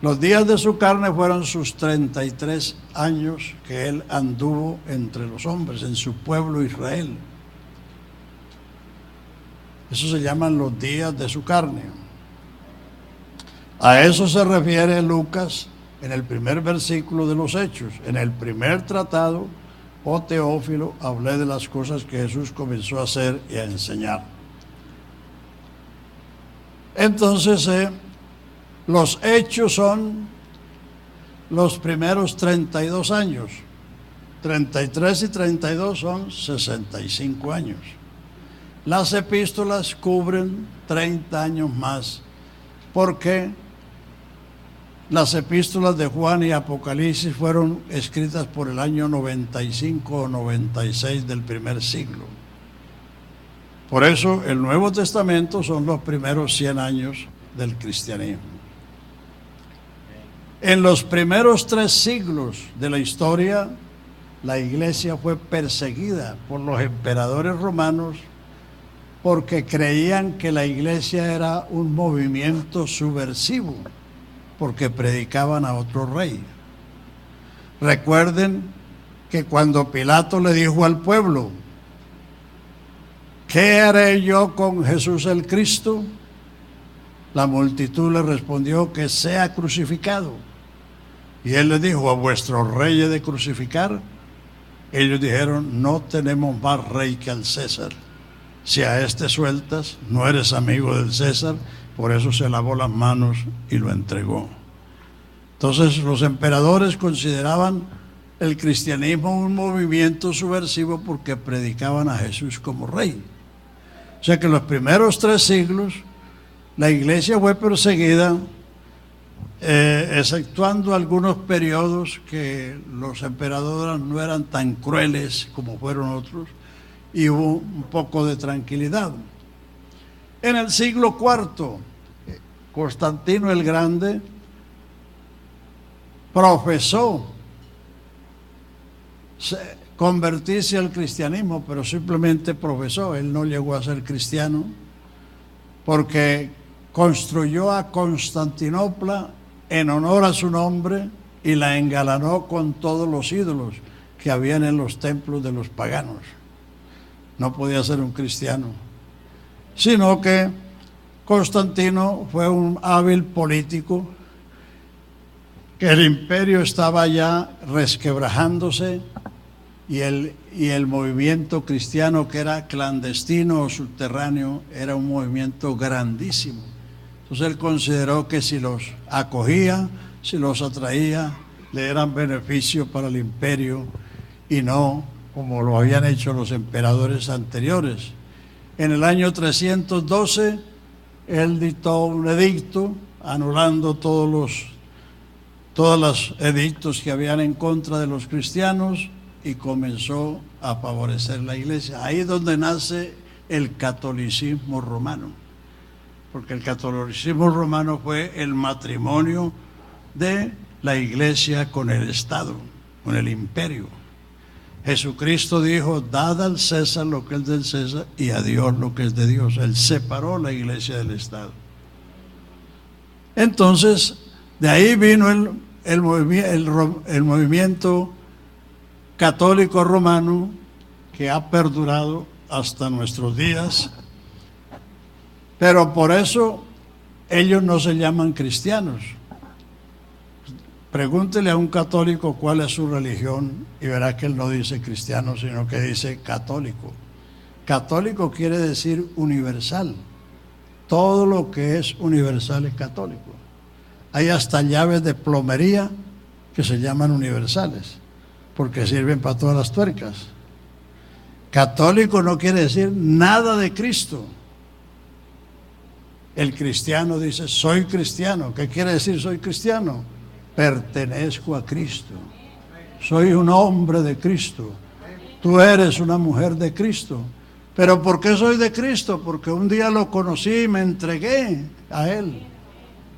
Los días de su carne fueron sus 33 años que él anduvo entre los hombres, en su pueblo Israel. Eso se llaman los días de su carne. A eso se refiere Lucas en el primer versículo de los Hechos. En el primer tratado, oh Teófilo, hablé de las cosas que Jesús comenzó a hacer y a enseñar. Entonces, los hechos son los primeros 32 años. 33 y 32 son 65 años. Las epístolas cubren 30 años más, porque las epístolas de Juan y Apocalipsis fueron escritas por el año 95 o 96 del primer siglo. Por eso el Nuevo Testamento son los primeros 100 años del cristianismo. En los primeros 3 siglos de la historia, la iglesia fue perseguida por los emperadores romanos porque creían que la iglesia era un movimiento subversivo, porque predicaban a otro rey. Recuerden que cuando Pilato le dijo al pueblo, ¿qué haré yo con Jesús el Cristo? La multitud le respondió que sea crucificado. Y él le dijo, ¿a vuestro rey he de crucificar? Ellos dijeron, no tenemos más rey que al César. Si a este sueltas, no eres amigo del César, por eso se lavó las manos y lo entregó. Entonces los emperadores consideraban el cristianismo un movimiento subversivo porque predicaban a Jesús como rey. O sea que en los primeros 3 siglos la iglesia fue perseguida, exceptuando algunos periodos que los emperadores no eran tan crueles como fueron otros, y hubo un poco de tranquilidad. En el siglo IV, Constantino el Grande profesó convertirse al cristianismo, pero simplemente profesó. Él no llegó a ser cristiano, porque construyó a Constantinopla en honor a su nombre y la engalanó con todos los ídolos que habían en los templos de los paganos. No podía ser un cristiano, sino que Constantino fue un hábil político, que el imperio estaba ya resquebrajándose y el movimiento cristiano, que era clandestino o subterráneo, era un movimiento grandísimo. Entonces él consideró que si los acogía, si los atraía, le eran beneficio para el imperio y no como lo habían hecho los emperadores anteriores. En el año 312 él dictó un edicto anulando todos los edictos que habían en contra de los cristianos y comenzó a favorecer la iglesia. Ahí es donde nace el catolicismo romano, porque el catolicismo romano fue el matrimonio de la iglesia con el Estado, con el imperio. Jesucristo dijo: dad al César lo que es del César y a Dios lo que es de Dios. Él separó la iglesia del Estado. Entonces, de ahí vino el movimiento católico romano, que ha perdurado hasta nuestros días. Pero por eso ellos no se llaman cristianos. Pregúntele a un católico cuál es su religión y verá que él no dice cristiano, sino que dice católico. Católico quiere decir universal. Todo lo que es universal es católico. Hay hasta llaves de plomería que se llaman universales, porque sirven para todas las tuercas. Católico no quiere decir nada de Cristo. El cristiano dice: soy cristiano. ¿Qué quiere decir soy cristiano? Pertenezco a Cristo. Soy un hombre de Cristo. Tú eres una mujer de Cristo. ¿Pero por qué soy de Cristo? Porque un día lo conocí y me entregué a Él.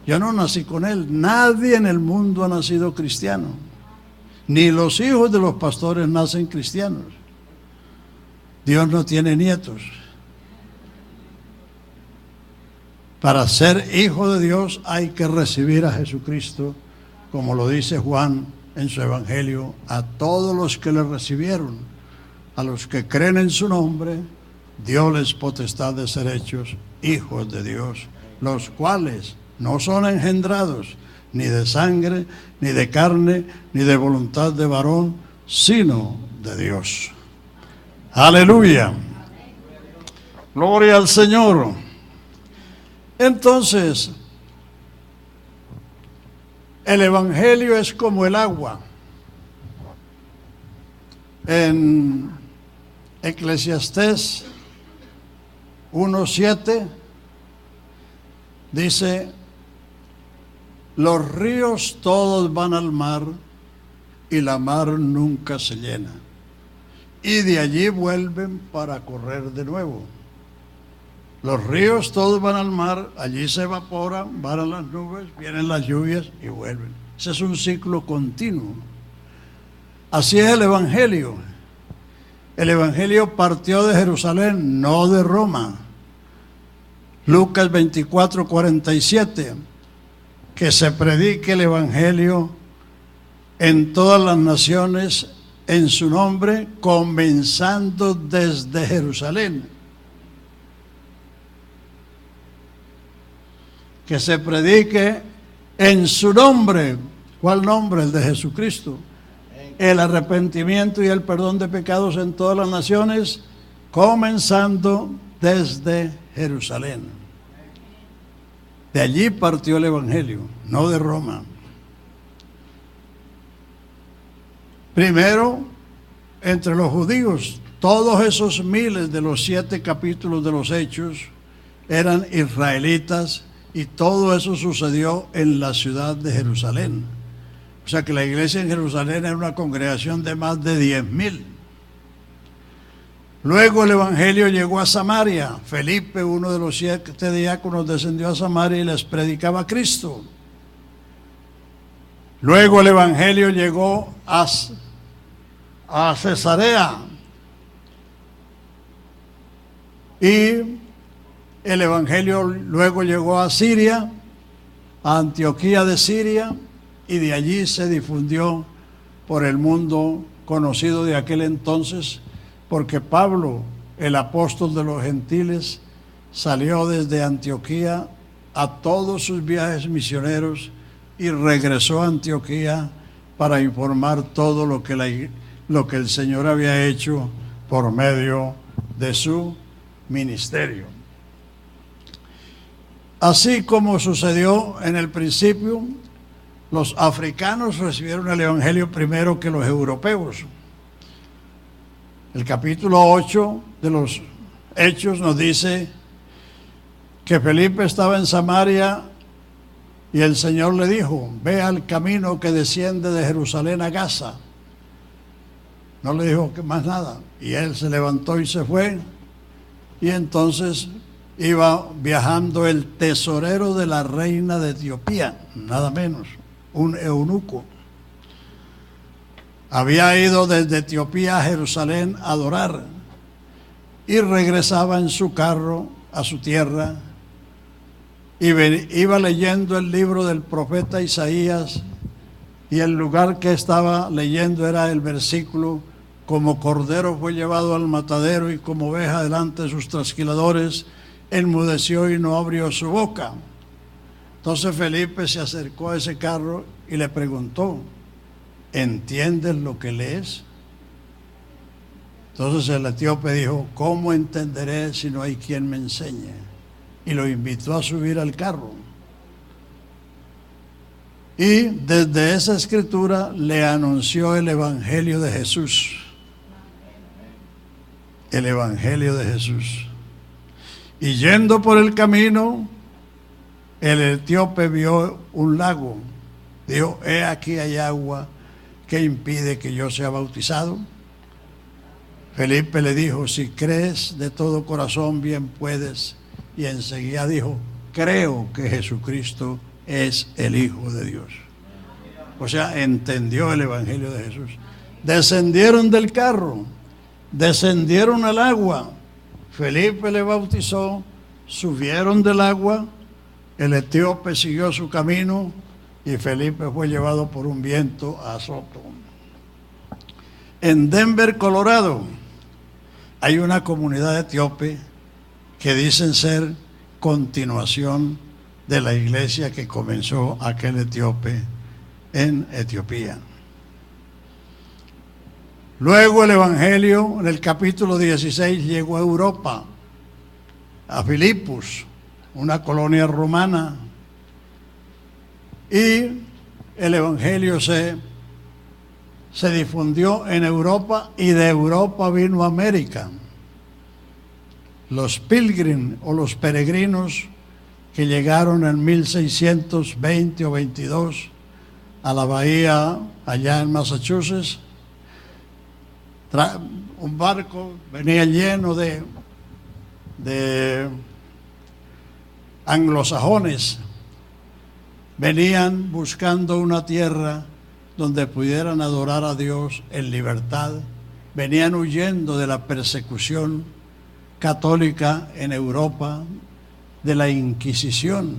Yo no nací con Él. Nadie en el mundo ha nacido cristiano. Ni los hijos de los pastores nacen cristianos. Dios no tiene nietos. Para ser hijo de Dios hay que recibir a Jesucristo, como lo dice Juan en su Evangelio: a todos los que le recibieron, a los que creen en su nombre, dióles potestad de ser hechos hijos de Dios, los cuales no son engendrados ni de sangre, ni de carne, ni de voluntad de varón, sino de Dios. Aleluya. Gloria al Señor. Entonces, el Evangelio es como el agua. En Eclesiastés 1:7 dice: los ríos todos van al mar y la mar nunca se llena, y de allí vuelven para correr de nuevo. Los ríos todos van al mar, allí se evaporan, van a las nubes, vienen las lluvias y vuelven. Ese es un ciclo continuo. Así es el Evangelio. El Evangelio partió de Jerusalén, no de Roma. Lucas 24:47, que se predique el Evangelio en todas las naciones en su nombre, comenzando desde Jerusalén. Que se predique en su nombre. ¿Cuál nombre? El de Jesucristo. El arrepentimiento y el perdón de pecados en todas las naciones, comenzando desde Jerusalén. De allí partió el Evangelio, no de Roma. Primero, entre los judíos, todos esos miles de los 7 capítulos de los Hechos eran israelitas y todo eso sucedió en la ciudad de Jerusalén. O sea que la iglesia en Jerusalén era una congregación de más de 10,000. Luego el Evangelio llegó a Samaria. Felipe, uno de los 7 diáconos, descendió a Samaria y les predicaba a Cristo. Luego el Evangelio llegó a Cesarea. Y el Evangelio luego llegó a Siria, a Antioquía de Siria, y de allí se difundió por el mundo conocido de aquel entonces, porque Pablo, el apóstol de los gentiles, salió desde Antioquía a todos sus viajes misioneros y regresó a Antioquía para informar todo lo que el Señor había hecho por medio de su ministerio. Así como sucedió en el principio, los africanos recibieron el Evangelio primero que los europeos. El capítulo 8 de los Hechos nos dice que Felipe estaba en Samaria y el Señor le dijo: ve al camino que desciende de Jerusalén a Gaza. No le dijo más nada. Y él se levantó y se fue. Y entonces iba viajando el tesorero de la reina de Etiopía, nada menos, un eunuco. Había ido desde Etiopía a Jerusalén a adorar y regresaba en su carro a su tierra y iba leyendo el libro del profeta Isaías, y el lugar que estaba leyendo era el versículo: como cordero fue llevado al matadero y como oveja delante de sus trasquiladores, enmudeció y no abrió su boca. Entonces Felipe se acercó a ese carro y le preguntó: ¿entiendes lo que lees? Entonces el etíope dijo: ¿cómo entenderé si no hay quien me enseñe? Y lo invitó a subir al carro. Y desde esa escritura le anunció el Evangelio de Jesús. El Evangelio de Jesús. Y yendo por el camino, el etíope vio un lago. Dijo: he aquí hay agua, ¿qué impide que yo sea bautizado? Felipe le dijo: si crees de todo corazón, bien puedes. Y enseguida dijo: creo que Jesucristo es el Hijo de Dios. O sea, entendió el Evangelio de Jesús. Descendieron del carro, descendieron al agua. Felipe le bautizó, subieron del agua, el etíope siguió su camino y Felipe fue llevado por un viento a Azoto. En Denver, Colorado, hay una comunidad etíope que dicen ser continuación de la iglesia que comenzó aquel etíope en Etiopía. Luego el Evangelio, en el capítulo 16, llegó a Europa, a Filipos, una colonia romana, y el Evangelio se difundió en Europa, y de Europa vino a América. Los pilgrims o los peregrinos que llegaron en 1620 o 22 a la bahía allá en Massachusetts, un barco venía lleno de anglosajones. Venían buscando una tierra donde pudieran adorar a Dios en libertad. Venían huyendo de la persecución católica en Europa, de la Inquisición,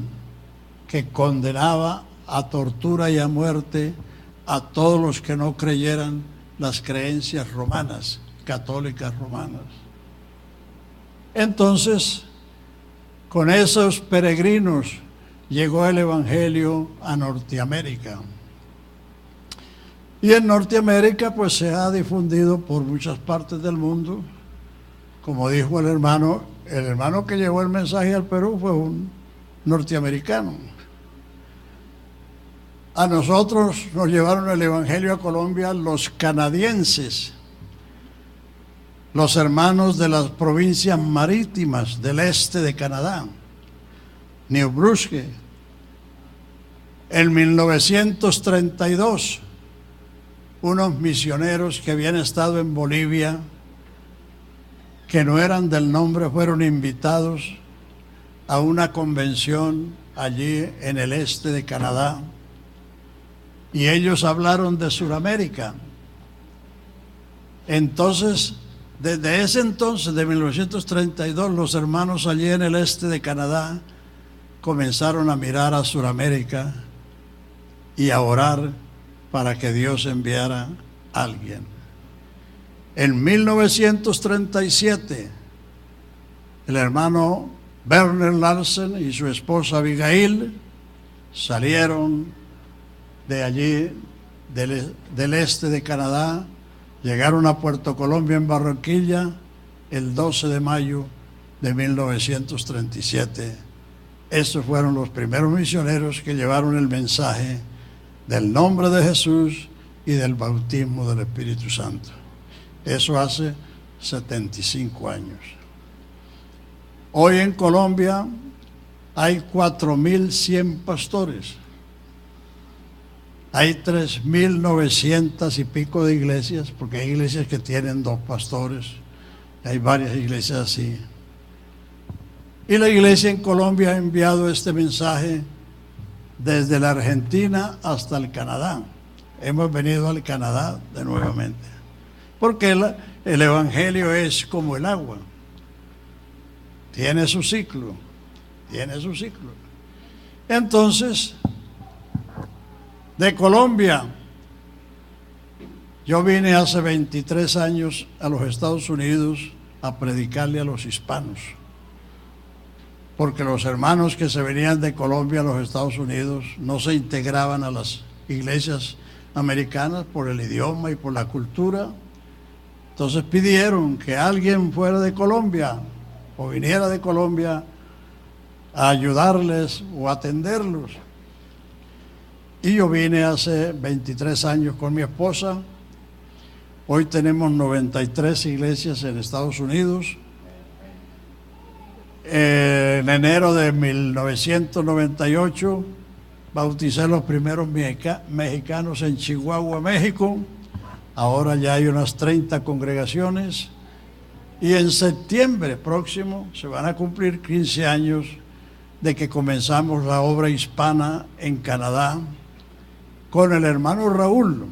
que condenaba a tortura y a muerte a todos los que no creyeran las creencias romanas, católicas romanas. Entonces, con esos peregrinos llegó el Evangelio a Norteamérica. Y en Norteamérica pues se ha difundido por muchas partes del mundo. Como dijo el hermano que llevó el mensaje al Perú fue un norteamericano. A nosotros nos llevaron el Evangelio a Colombia los canadienses, los hermanos de las provincias marítimas del este de Canadá, New Brunswick. En 1932, unos misioneros que habían estado en Bolivia, que no eran del nombre, fueron invitados a una convención allí en el este de Canadá, y ellos hablaron de Sudamérica. Entonces, desde ese entonces, de 1932, los hermanos allí en el este de Canadá comenzaron a mirar a Sudamérica y a orar para que Dios enviara a alguien. En 1937, el hermano Werner Larsen y su esposa Abigail salieron de allí, del este de Canadá, llegaron a Puerto Colombia en Barranquilla el 12 de mayo de 1937. Estos fueron los primeros misioneros que llevaron el mensaje del nombre de Jesús y del bautismo del Espíritu Santo. Eso hace 75 años. Hoy en Colombia hay 4.100 pastores. Hay 3.900 y pico de iglesias, porque hay iglesias que tienen 2 pastores, hay varias iglesias así. Y la iglesia en Colombia ha enviado este mensaje desde la Argentina hasta el Canadá. Hemos venido al Canadá de nuevamente, porque el evangelio es como el agua, tiene su ciclo, Entonces, de Colombia, yo vine hace 23 años a los Estados Unidos a predicarle a los hispanos, porque los hermanos que se venían de Colombia a los Estados Unidos no se integraban a las iglesias americanas por el idioma y por la cultura. Entonces pidieron que alguien fuera de Colombia o viniera de Colombia a ayudarles o atenderlos. Y yo vine hace 23 años con mi esposa. Hoy tenemos 93 iglesias en Estados Unidos. En enero de 1998 bauticé los primeros mexicanos en Chihuahua, México. Ahora ya hay unas 30 congregaciones. Y en septiembre próximo se van a cumplir 15 años de que comenzamos la obra hispana en Canadá con el hermano Raúl,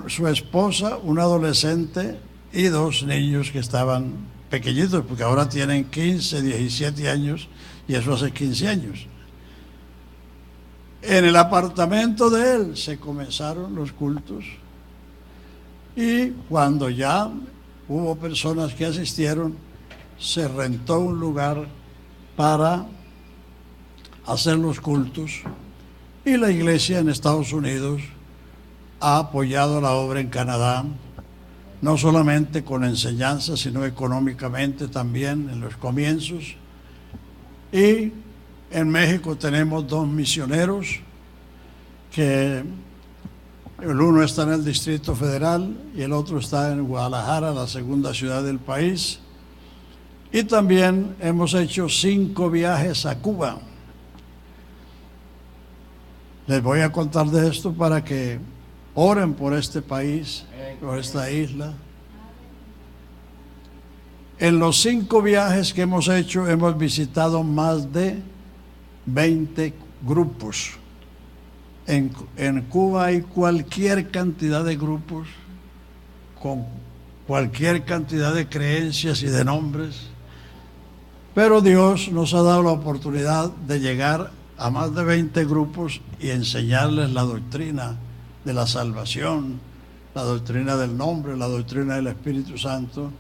su esposa, un adolescente y 2 niños que estaban pequeñitos, porque ahora tienen 15, 17 años, y eso hace 15 años. En el apartamento de él se comenzaron los cultos, y cuando ya hubo personas que asistieron, se rentó un lugar para hacer los cultos, y la iglesia en Estados Unidos ha apoyado la obra en Canadá, no solamente con enseñanza, sino económicamente también en los comienzos. Y en México tenemos 2 misioneros, que el uno está en el Distrito Federal y el otro está en Guadalajara, la segunda ciudad del país. Y también hemos hecho 5 viajes a Cuba. Les voy a contar de esto para que oren por este país, por esta isla. En los 5 viajes que hemos hecho, hemos visitado más de 20 grupos. En Cuba hay cualquier cantidad de grupos, con cualquier cantidad de creencias y de nombres, pero Dios nos ha dado la oportunidad de llegar a más de 20 grupos y enseñarles la doctrina de la salvación, la doctrina del nombre, la doctrina del Espíritu Santo,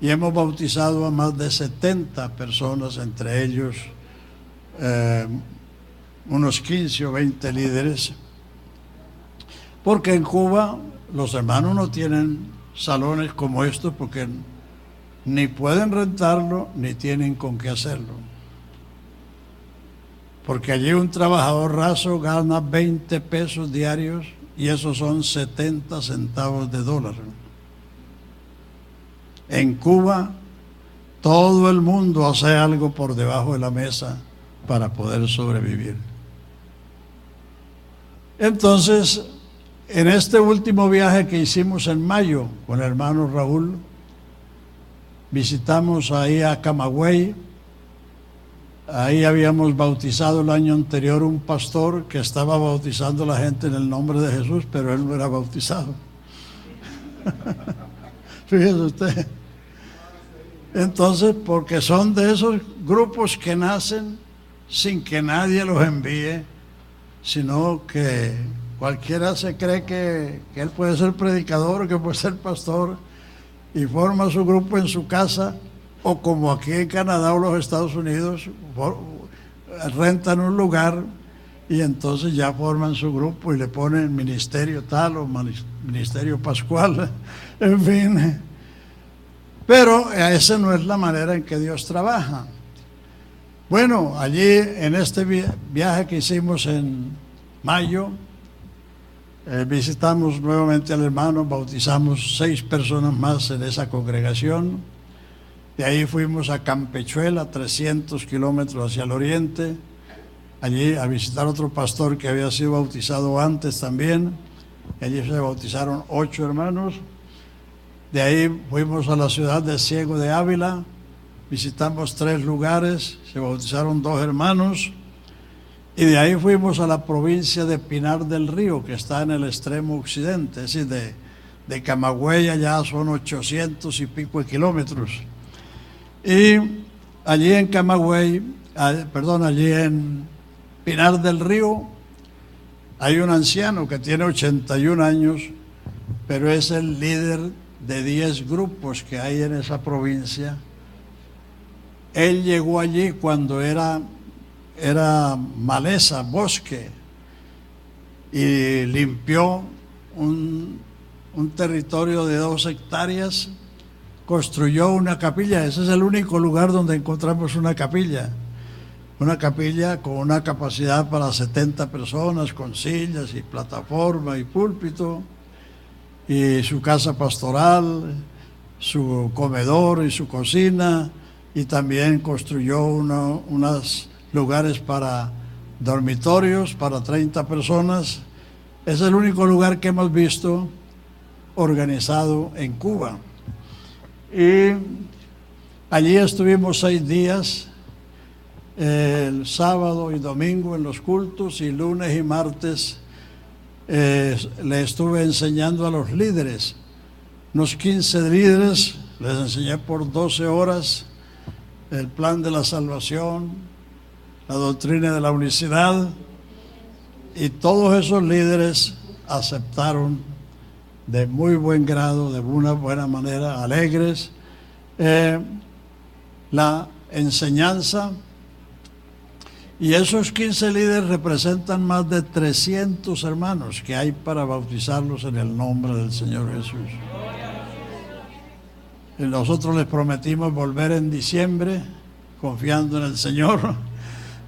y hemos bautizado a más de 70 personas, entre ellos unos 15 o 20 líderes, porque en Cuba los hermanos no tienen salones como estos, porque ni pueden rentarlo ni tienen con qué hacerlo. porque allí un trabajador raso gana 20 pesos diarios y esos son 70 centavos de dólar. En Cuba, todo el mundo hace algo por debajo de la mesa para poder sobrevivir. Entonces, en este último viaje que hicimos en mayo con el hermano Raúl, visitamos ahí a Camagüey. Ahí habíamos bautizado el año anterior un pastor que estaba bautizando a la gente en el nombre de Jesús, pero él no era bautizado. Fíjese usted. Entonces, porque son de esos grupos que nacen sin que nadie los envíe, sino que cualquiera se cree que él puede ser predicador, que puede ser pastor, y forma su grupo en su casa, o como aquí en Canadá o los Estados Unidos, rentan un lugar y entonces ya forman su grupo y le ponen ministerio tal o ministerio pascual, en fin. Pero esa no es la manera en que Dios trabaja. Bueno, allí en este viaje que hicimos en mayo, visitamos nuevamente al hermano, bautizamos 6 personas más en esa congregación. De ahí fuimos a Campechuela, 300 kilómetros hacia el oriente, allí a visitar otro pastor que había sido bautizado antes también. Allí se bautizaron 8 hermanos. De ahí fuimos a la ciudad de Ciego de Ávila, visitamos 3 lugares, se bautizaron 2 hermanos. Y de ahí fuimos a la provincia de Pinar del Río, que está en el extremo occidente, es decir, de Camagüey allá son 800 y pico de kilómetros. Y allí en Camagüey, allí en Pinar del Río, hay un anciano que tiene 81 años, pero es el líder de 10 grupos que hay en esa provincia. Él llegó allí cuando era maleza, bosque, y limpió un territorio de 2 hectáreas, construyó una capilla. Ese es el único lugar donde encontramos una capilla con una capacidad para 70 personas, con sillas y plataforma y púlpito, y su casa pastoral, su comedor y su cocina, y también construyó unos lugares para dormitorios para 30 personas. Es el único lugar que hemos visto organizado en Cuba. Y allí estuvimos 6 días, el sábado y domingo en los cultos, y lunes y martes le estuve enseñando a los líderes, unos 15 líderes, les enseñé por 12 horas el plan de la salvación, la doctrina de la unicidad, y todos esos líderes aceptaron de muy buen grado, de una buena manera, alegres, la enseñanza. Y esos 15 líderes representan más de 300 hermanos que hay para bautizarlos en el nombre del Señor Jesús. Y nosotros les prometimos volver en diciembre, confiando en el Señor,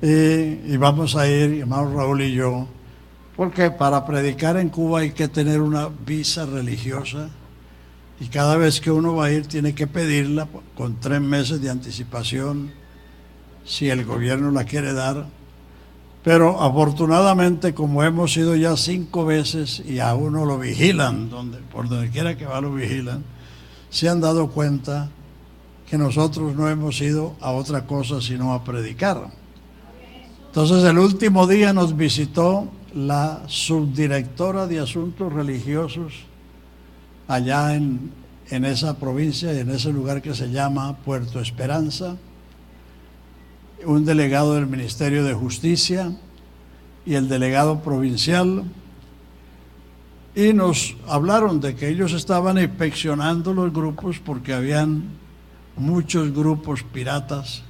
y vamos a ir, hermano Raúl y yo, porque para predicar en Cuba hay que tener una visa religiosa, y cada vez que uno va a ir tiene que pedirla con 3 meses de anticipación, si el gobierno la quiere dar. Pero afortunadamente, como hemos ido ya 5 veces y a uno lo vigilan, por donde quiera que va lo vigilan, se han dado cuenta que nosotros no hemos ido a otra cosa sino a predicar. Entonces el último día nos visitó la subdirectora de Asuntos Religiosos allá en esa provincia y en ese lugar que se llama Puerto Esperanza, un delegado del Ministerio de Justicia y el delegado provincial, y nos hablaron de que ellos estaban inspeccionando los grupos porque habían muchos grupos piratas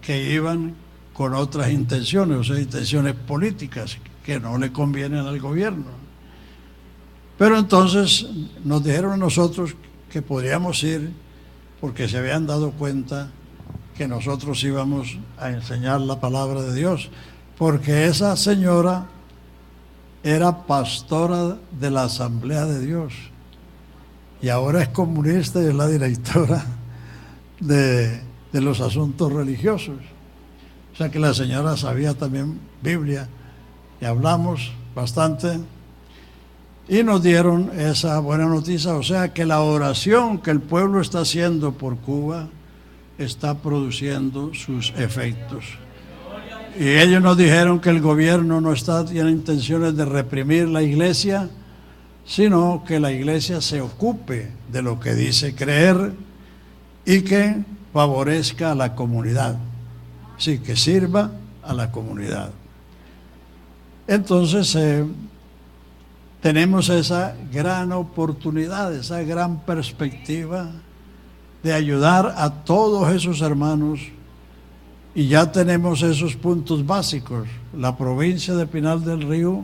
que iban con otras intenciones, o sea, intenciones políticas que no le convienen al gobierno. Pero entonces nos dijeron a nosotros que podríamos ir porque se habían dado cuenta que nosotros íbamos a enseñar la palabra de Dios. porque esa señora era pastora de la Asamblea de Dios y ahora es comunista y es la directora de los asuntos religiosos. O sea que la señora sabía también Biblia y hablamos bastante y nos dieron esa buena noticia. O sea que la oración que el pueblo está haciendo por Cuba está produciendo sus efectos. Y ellos nos dijeron que el gobierno no tiene intenciones de reprimir la iglesia, sino que la iglesia se ocupe de lo que dice creer y que favorezca a la comunidad. Sí, que sirva a la comunidad. Entonces, tenemos esa gran oportunidad, esa gran perspectiva de ayudar a todos esos hermanos. Y ya tenemos esos puntos básicos: la provincia de Pinal del Río,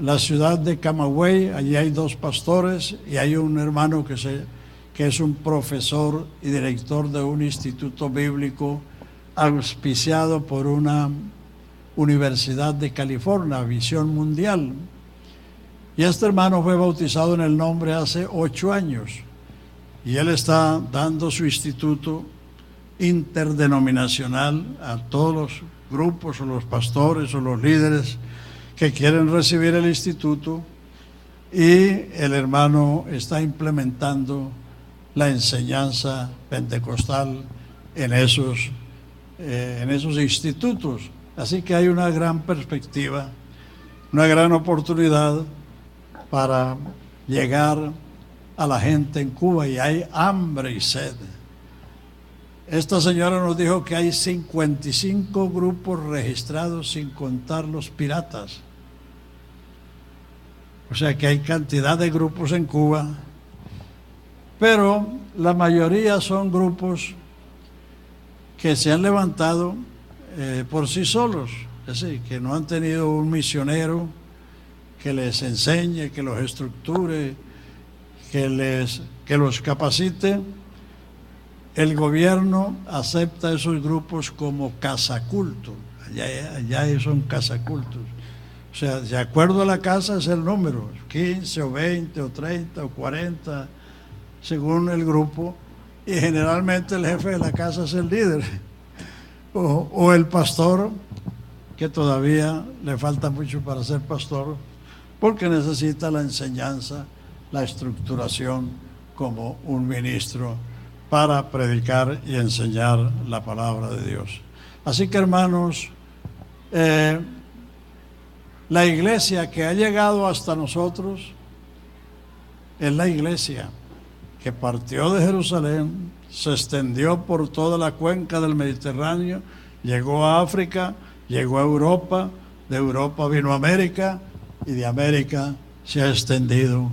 la ciudad de Camagüey. Allí hay 2 pastores y hay un hermano que es un profesor y director de un instituto bíblico auspiciado por una universidad de California, Visión Mundial. Y este hermano fue bautizado en el nombre hace 8 años y él está dando su instituto interdenominacional a todos los grupos o los pastores o los líderes que quieren recibir el instituto, y el hermano está implementando la enseñanza pentecostal en esos institutos. Así que hay una gran perspectiva, una gran oportunidad para llegar a la gente en Cuba, y hay hambre y sed. Esta señora nos dijo que hay 55 grupos registrados, sin contar los piratas. O sea que hay cantidad de grupos en Cuba, pero la mayoría son grupos que se han levantado por sí solos, es decir, que no han tenido un misionero que les enseñe, que los estructure, que los capacite. El gobierno acepta esos grupos como casaculto. Allá son casacultos. O sea, de acuerdo a la casa es el número, 15 o 20 o 30 o 40, según el grupo, y generalmente el jefe de la casa es el líder, o el pastor, que todavía le falta mucho para ser pastor, porque necesita la enseñanza, la estructuración como un ministro para predicar y enseñar la palabra de Dios. Así que, hermanos, la iglesia que ha llegado hasta nosotros es la iglesia que partió de Jerusalén, se extendió por toda la cuenca del Mediterráneo, llegó a África, llegó a Europa, de Europa vino a América, y de América se ha extendido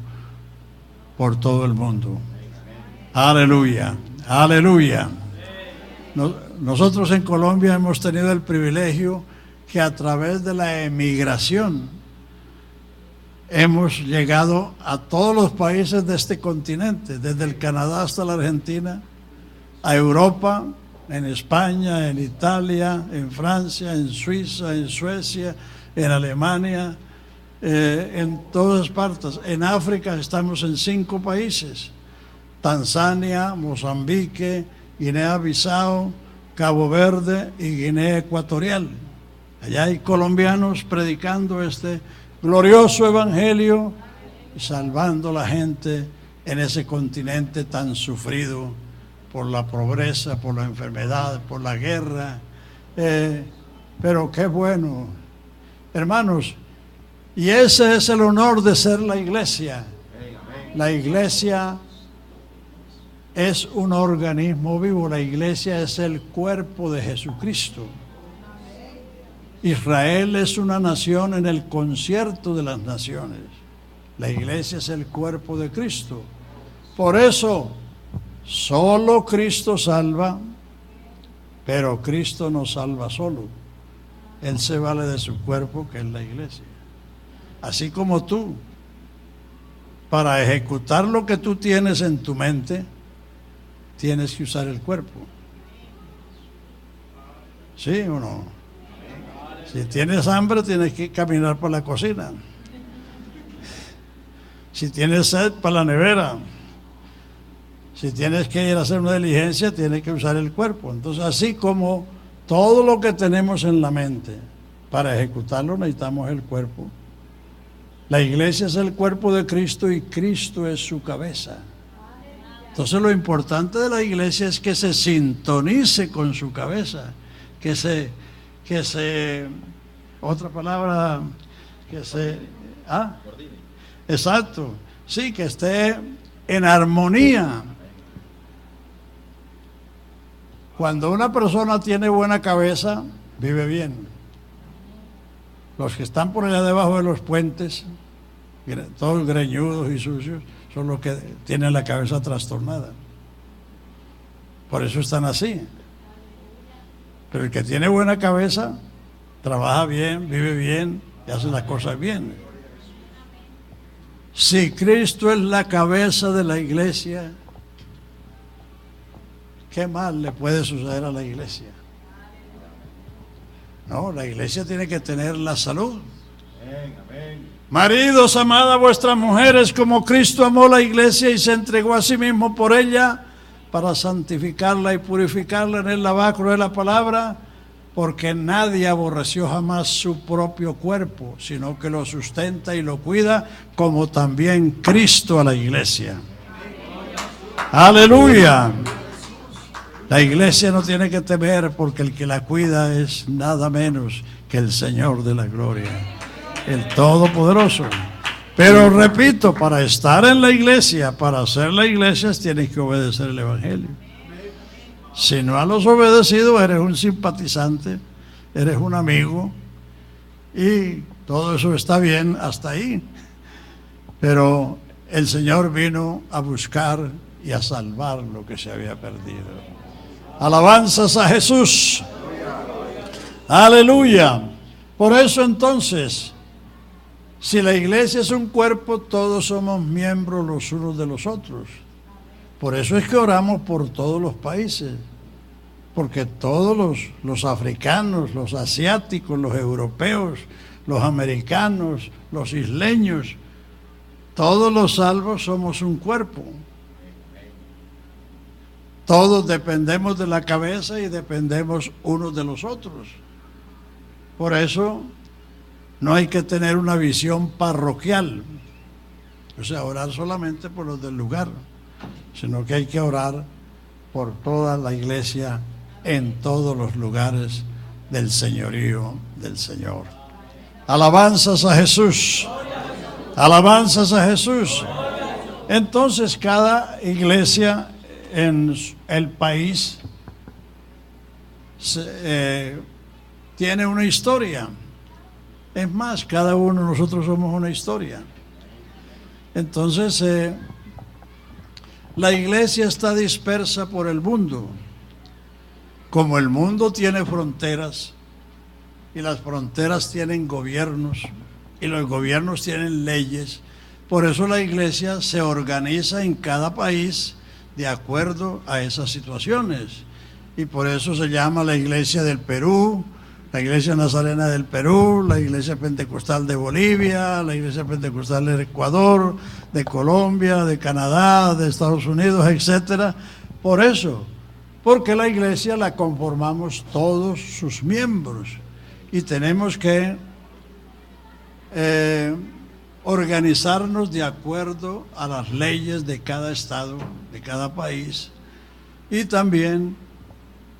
por todo el mundo. Aleluya, aleluya. Nosotros en Colombia hemos tenido el privilegio que a través de la emigración hemos llegado a todos los países de este continente, desde el Canadá hasta la Argentina, a Europa, en España, en Italia, en Francia, en Suiza, en Suecia, en Alemania, en todas partes. En África estamos en 5 países: Tanzania, Mozambique, Guinea-Bissau, Cabo Verde y Guinea Ecuatorial. Allá hay colombianos predicando este glorioso evangelio y salvando a la gente en ese continente tan sufrido por la pobreza, por la enfermedad, por la guerra. Pero qué bueno, hermanos, y ese es el honor de ser la iglesia. La iglesia es un organismo vivo, la iglesia es el cuerpo de Jesucristo. Israel es una nación en el concierto de las naciones. La iglesia es el cuerpo de Cristo. Por eso, solo Cristo salva, pero Cristo no salva solo. Él se vale de su cuerpo, que es la iglesia. Así como tú, para ejecutar lo que tú tienes en tu mente, tienes que usar el cuerpo. ¿Sí o no? Si tienes hambre, tienes que caminar por la cocina. Si tienes sed, para la nevera. Si tienes que ir a hacer una diligencia, tienes que usar el cuerpo. Entonces, así como todo lo que tenemos en la mente, para ejecutarlo necesitamos el cuerpo. La iglesia es el cuerpo de Cristo y Cristo es su cabeza. Entonces, lo importante de la iglesia es que se sintonice con su cabeza, otra palabra, exacto, sí, que esté en armonía. Cuando una persona tiene buena cabeza, vive bien. Los que están por allá debajo de los puentes, todos greñudos y sucios, son los que tienen la cabeza trastornada. Por eso están así. Pero el que tiene buena cabeza, trabaja bien, vive bien y hace las cosas bien. Si Cristo es la cabeza de la iglesia, ¿qué mal le puede suceder a la iglesia? No, la iglesia tiene que tener la salud. Maridos, amad a vuestras mujeres como Cristo amó la iglesia y se entregó a sí mismo por ella para santificarla y purificarla en el lavacro de la palabra, porque nadie aborreció jamás su propio cuerpo, sino que lo sustenta y lo cuida, como también Cristo a la iglesia. ¡Aleluya! La iglesia no tiene que temer, porque el que la cuida es nada menos que el Señor de la gloria, el Todopoderoso. Pero repito, para estar en la iglesia, para hacer la iglesia, tienes que obedecer el Evangelio. Si no lo has obedecido, eres un simpatizante, eres un amigo, y todo eso está bien hasta ahí. Pero el Señor vino a buscar y a salvar lo que se había perdido. Alabanzas a Jesús. Aleluya. Por eso entonces, si la iglesia es un cuerpo, todos somos miembros los unos de los otros. Por eso es que oramos por todos los países, porque todos los africanos, los asiáticos, los europeos, los americanos, los isleños, todos los salvos somos un cuerpo. Todos dependemos de la cabeza y dependemos unos de los otros. Por eso no hay que tener una visión parroquial, o sea, orar solamente por los del lugar, sino que hay que orar por toda la iglesia en todos los lugares del señorío del Señor. Alabanzas a Jesús. Alabanzas a Jesús. Entonces, cada iglesia en el país tiene una historia. Es más, cada uno de nosotros somos una historia. Entonces, la iglesia está dispersa por el mundo. Como el mundo tiene fronteras, y las fronteras tienen gobiernos, y los gobiernos tienen leyes, por eso la iglesia se organiza en cada país de acuerdo a esas situaciones. Y por eso se llama la iglesia del Perú, la iglesia nazarena del Perú, la iglesia pentecostal de Bolivia, la iglesia pentecostal de Ecuador, de Colombia, de Canadá, de Estados Unidos, etcétera. Por eso, porque la iglesia la conformamos todos sus miembros y tenemos que organizarnos de acuerdo a las leyes de cada estado, de cada país, y también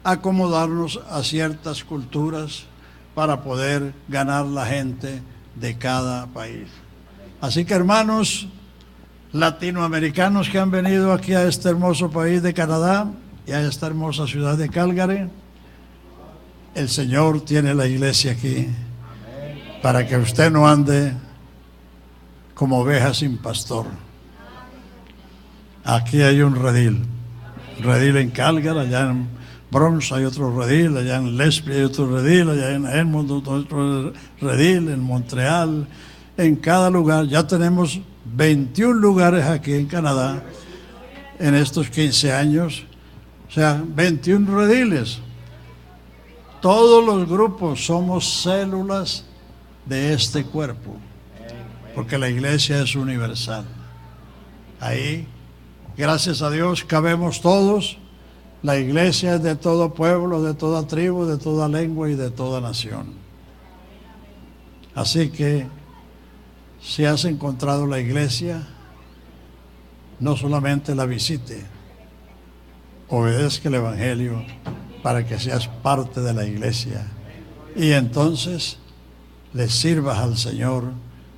acomodarnos a ciertas culturas para poder ganar la gente de cada país. Así que, hermanos latinoamericanos que han venido aquí a este hermoso país de Canadá y a esta hermosa ciudad de Calgary, el Señor tiene la iglesia aquí para que usted no ande como oveja sin pastor. Aquí hay un redil en Calgary, allá en Bronx hay otro redil, allá en Leslie hay otro redil, allá en Edmonton otro redil, en Montreal, en cada lugar. Ya tenemos 21 lugares aquí en Canadá en estos 15 años, o sea, 21 rediles. Todos los grupos somos células de este cuerpo, porque la iglesia es universal. Ahí, gracias a Dios, cabemos todos. La iglesia es de todo pueblo, de toda tribu, de toda lengua y de toda nación. Así que, si has encontrado la iglesia, no solamente la visite, obedezca el Evangelio para que seas parte de la iglesia y entonces le sirvas al Señor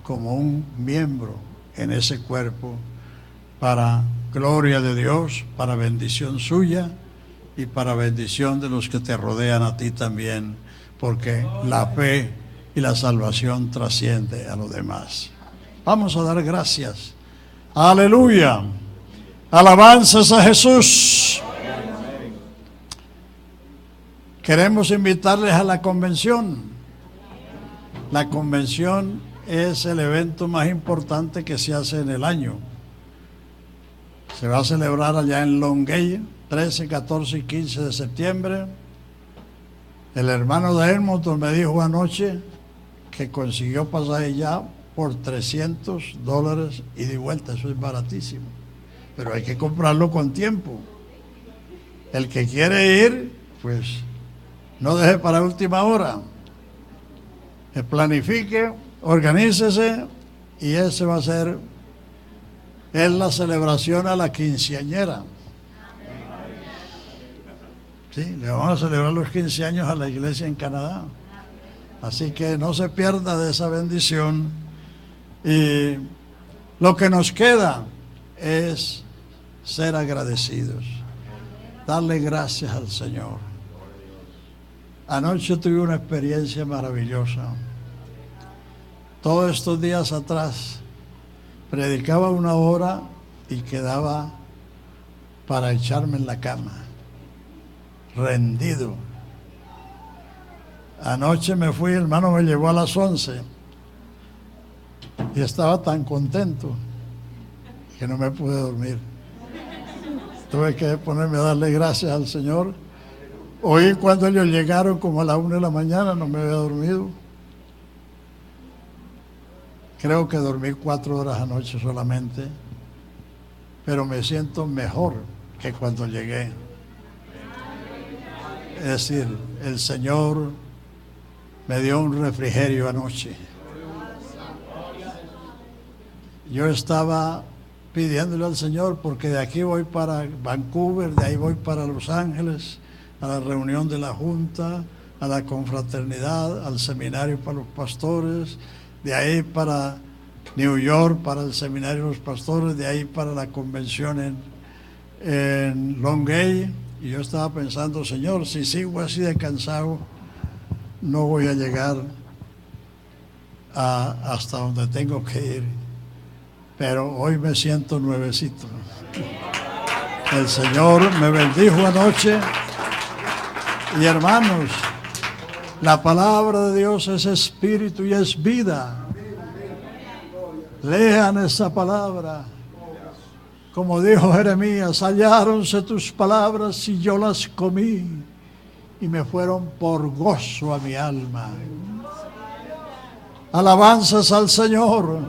como un miembro en ese cuerpo para gloria de Dios, para bendición suya y para bendición de los que te rodean a ti también, porque la fe y la salvación trasciende a los demás. Vamos a dar gracias. Aleluya. Alabanzas a Jesús. Queremos invitarles a la convención. La convención es el evento más importante que se hace en el año. Se va a celebrar allá en Longueuil, 13, 14 y 15 de septiembre. El hermano de Edmonton me dijo anoche que consiguió pasaje ya por $300 y de vuelta. Eso es baratísimo, pero hay que comprarlo con tiempo. El que quiere ir, pues no deje para última hora. Planifique, organícese, y ese va a ser la celebración a la quinceañera. Sí, le vamos a celebrar los 15 años a la iglesia en Canadá. Así que no se pierda de esa bendición. Y lo que nos queda es ser agradecidos, darle gracias al Señor. Anoche tuve una experiencia maravillosa. Todos estos días atrás predicaba 1 hora y quedaba para echarme en la cama, rendido. Anoche me fui, el hermano me llevó a las 11 y estaba tan contento que no me pude dormir. Tuve que ponerme a darle gracias al Señor. Hoy cuando ellos llegaron como a las 1 de la mañana, no me había dormido. Creo que dormí 4 horas anoche solamente, pero me siento mejor que cuando llegué. Es decir, el Señor me dio un refrigerio anoche. Yo estaba pidiéndole al Señor, porque de aquí voy para Vancouver, de ahí voy para Los Ángeles, a la reunión de la Junta, a la confraternidad, al seminario para los pastores, de ahí para New York, para el seminario de los pastores, de ahí para la convención en Longueuil. Y yo estaba pensando, Señor, si sigo así de cansado, no voy a llegar hasta donde tengo que ir. Pero hoy me siento nuevecito. El Señor me bendijo anoche. Y hermanos, la palabra de Dios es espíritu y es vida. Lean esa palabra. Como dijo Jeremías, halláronse tus palabras y yo las comí, y me fueron por gozo a mi alma. Alabanzas al Señor.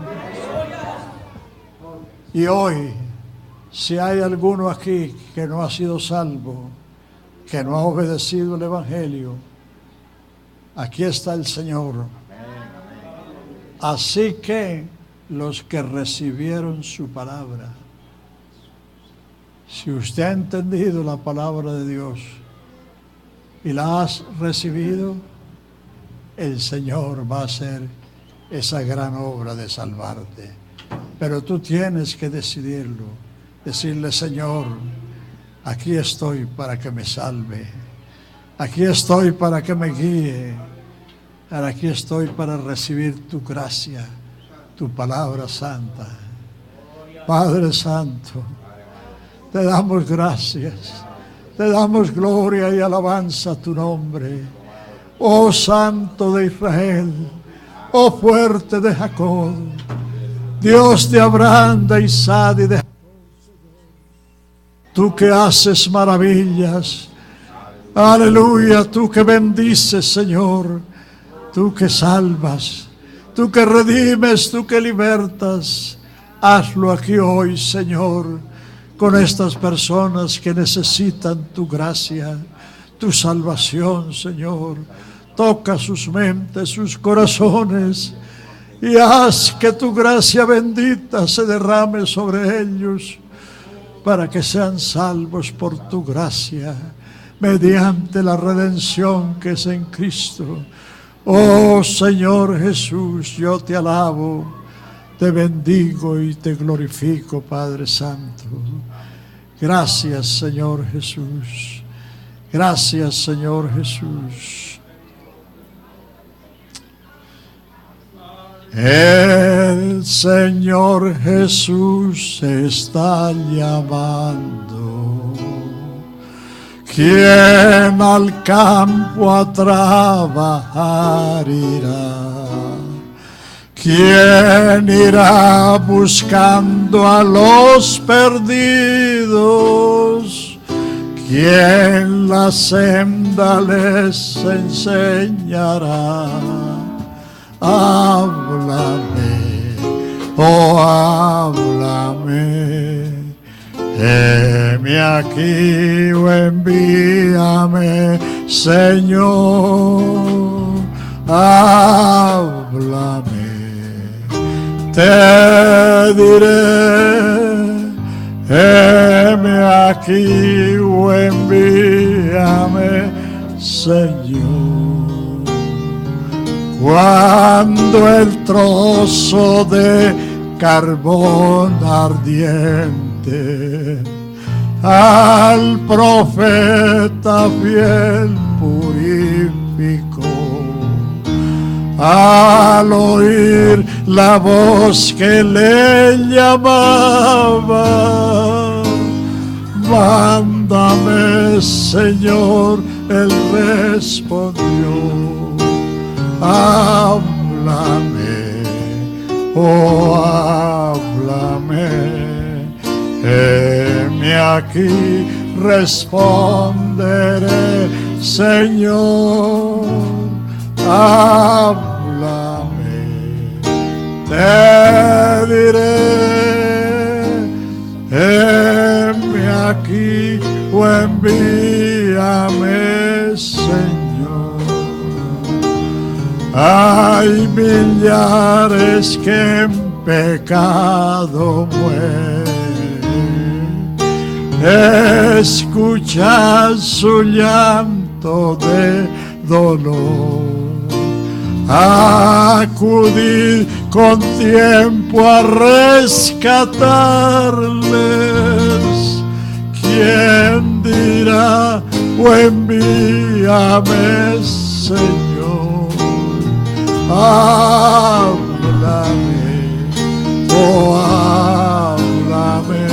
Y hoy, si hay alguno aquí que no ha sido salvo, que no ha obedecido el Evangelio, aquí está el Señor. Así que los que recibieron su palabra, si usted ha entendido la palabra de Dios y la has recibido, el Señor va a hacer esa gran obra de salvarte. Pero tú tienes que decidirlo, decirle, Señor, aquí estoy para que me salve, aquí estoy para que me guíe, aquí estoy para recibir tu gracia, tu palabra santa. Padre Santo, te damos gracias, te damos gloria y alabanza a tu nombre. Oh Santo de Israel, oh fuerte de Jacob, Dios de Abraham, de Isaac y de Jacob, tú que haces maravillas. Aleluya, tú que bendices, Señor, tú que salvas, tú que redimes, tú que libertas. Hazlo aquí hoy, Señor, con estas personas que necesitan tu gracia, tu salvación, Señor. Toca sus mentes, sus corazones, y haz que tu gracia bendita se derrame sobre ellos, para que sean salvos por tu gracia, mediante la redención que es en Cristo. Oh Señor Jesús, yo te alabo, te bendigo y te glorifico, Padre Santo. Gracias, Señor Jesús. Gracias, Señor Jesús. El Señor Jesús está llamando. ¿Quién al campo a trabajar irá? ¿Quién irá buscando a los perdidos? ¿Quién la senda les enseñará? Háblame, oh háblame. Heme aquí o envíame, Señor. Háblame. Te diré, heme aquí o envíame, Señor. Cuando el trozo de carbón ardiente al profeta fiel purificó, al oír la voz que le llamaba, mándame, Señor, él respondió. Háblame, oh háblame, heme aquí, responderé, Señor. Háblame, te diré, heme aquí o envíame, Señor. Hay millares que en pecado mueren, escuchad su llanto de dolor. Acudid con tiempo a rescatarles. ¿Quién dirá o envíame, Señor? Háblame, oh háblame,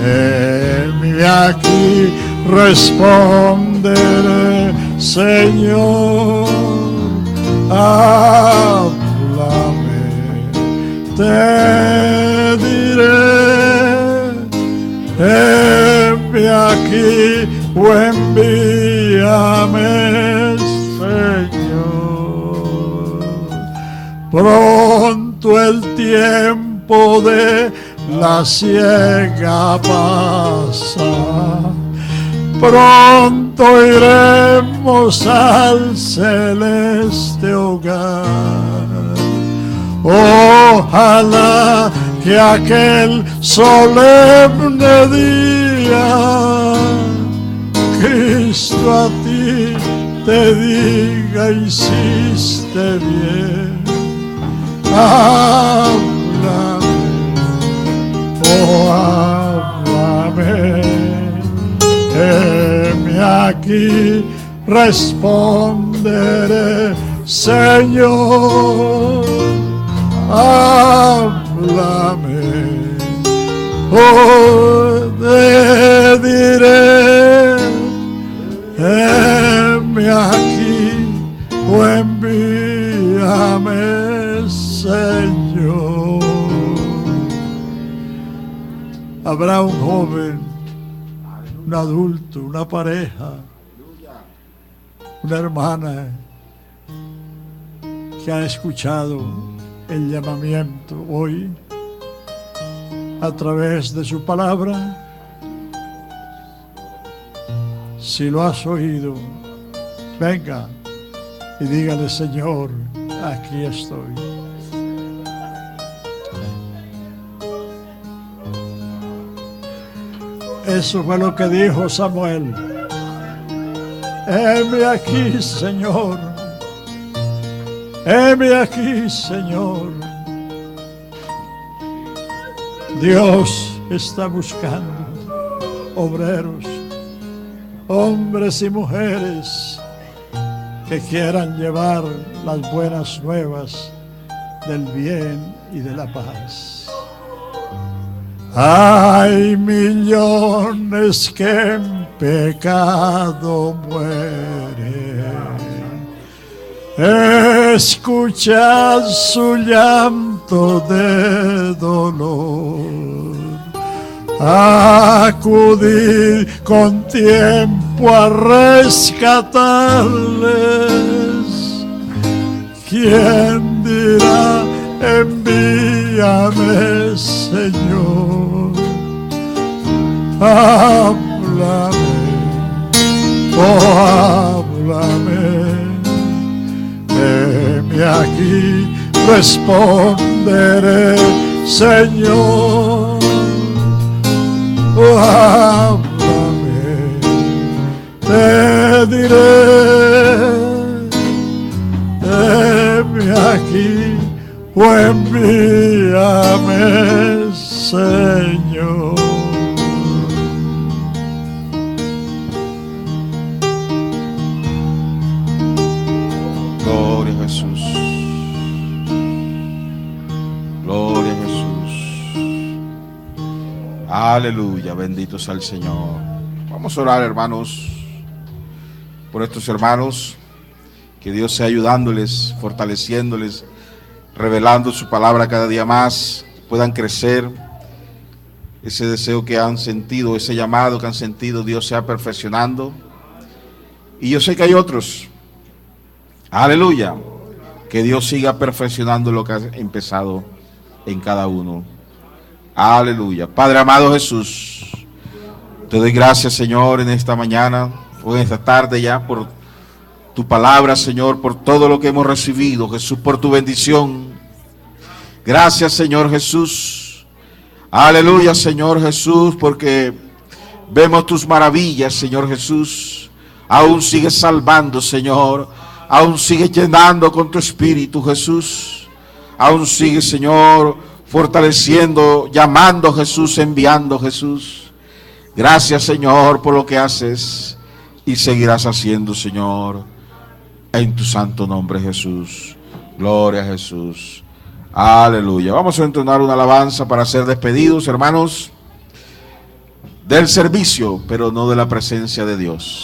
heme aquí, responderé, Señor. Háblame, te diré, heme aquí o envíame, Señor. Pronto el tiempo de la siega pasa, pronto iremos al celeste hogar. Ojalá que aquel solemne día Cristo a ti te diga: hiciste bien. Háblame, oh háblame, heme aquí, responderé, Señor. Háblame, oh te diré, heme aquí o envíame, Señor. Habrá un joven, un adulto, una pareja una hermana que ha escuchado el llamamiento hoy a través de su palabra. Si lo has oído, venga y dígale: Señor, aquí estoy. Eso fue lo que dijo Samuel. Heme aquí, Señor. Heme aquí, Señor. Dios está buscando obreros, hombres y mujeres que quieran llevar las buenas nuevas del bien y de la paz. Hay millones que en pecado mueren. Escuchad su llanto de dolor. Acudid con tiempo a rescatarles. ¿Quién dirá: envíame, Señor? Háblame, oh háblame. Heme aquí, responderé, Señor. Oh, háblame, te diré. Heme aquí, o envíame, Señor. Gloria a Jesús. Gloria a Jesús. Aleluya, bendito sea el Señor. Vamos a orar, hermanos, por estos hermanos. Que Dios sea ayudándoles, fortaleciéndoles, revelando su palabra cada día más, puedan crecer. Ese deseo que han sentido, ese llamado que han sentido, Dios sea perfeccionando. Y yo sé que hay otros, aleluya, que Dios siga perfeccionando lo que ha empezado en cada uno. Aleluya. Padre amado Jesús, te doy gracias, Señor, en esta mañana o en esta tarde ya por tu palabra, Señor, por todo lo que hemos recibido, Jesús, por tu bendición. Gracias, Señor Jesús. Aleluya, Señor Jesús, porque vemos tus maravillas, Señor Jesús. Aún sigues salvando, Señor. Aún sigues llenando con tu espíritu, Jesús. Aún sigues, Señor, fortaleciendo, llamando, Jesús, enviando, Jesús. Gracias, Señor, por lo que haces y seguirás haciendo, Señor. En tu santo nombre, Jesús. Gloria a Jesús. Aleluya. Vamos a entonar una alabanza para ser despedidos, hermanos, del servicio, pero no de la presencia de Dios.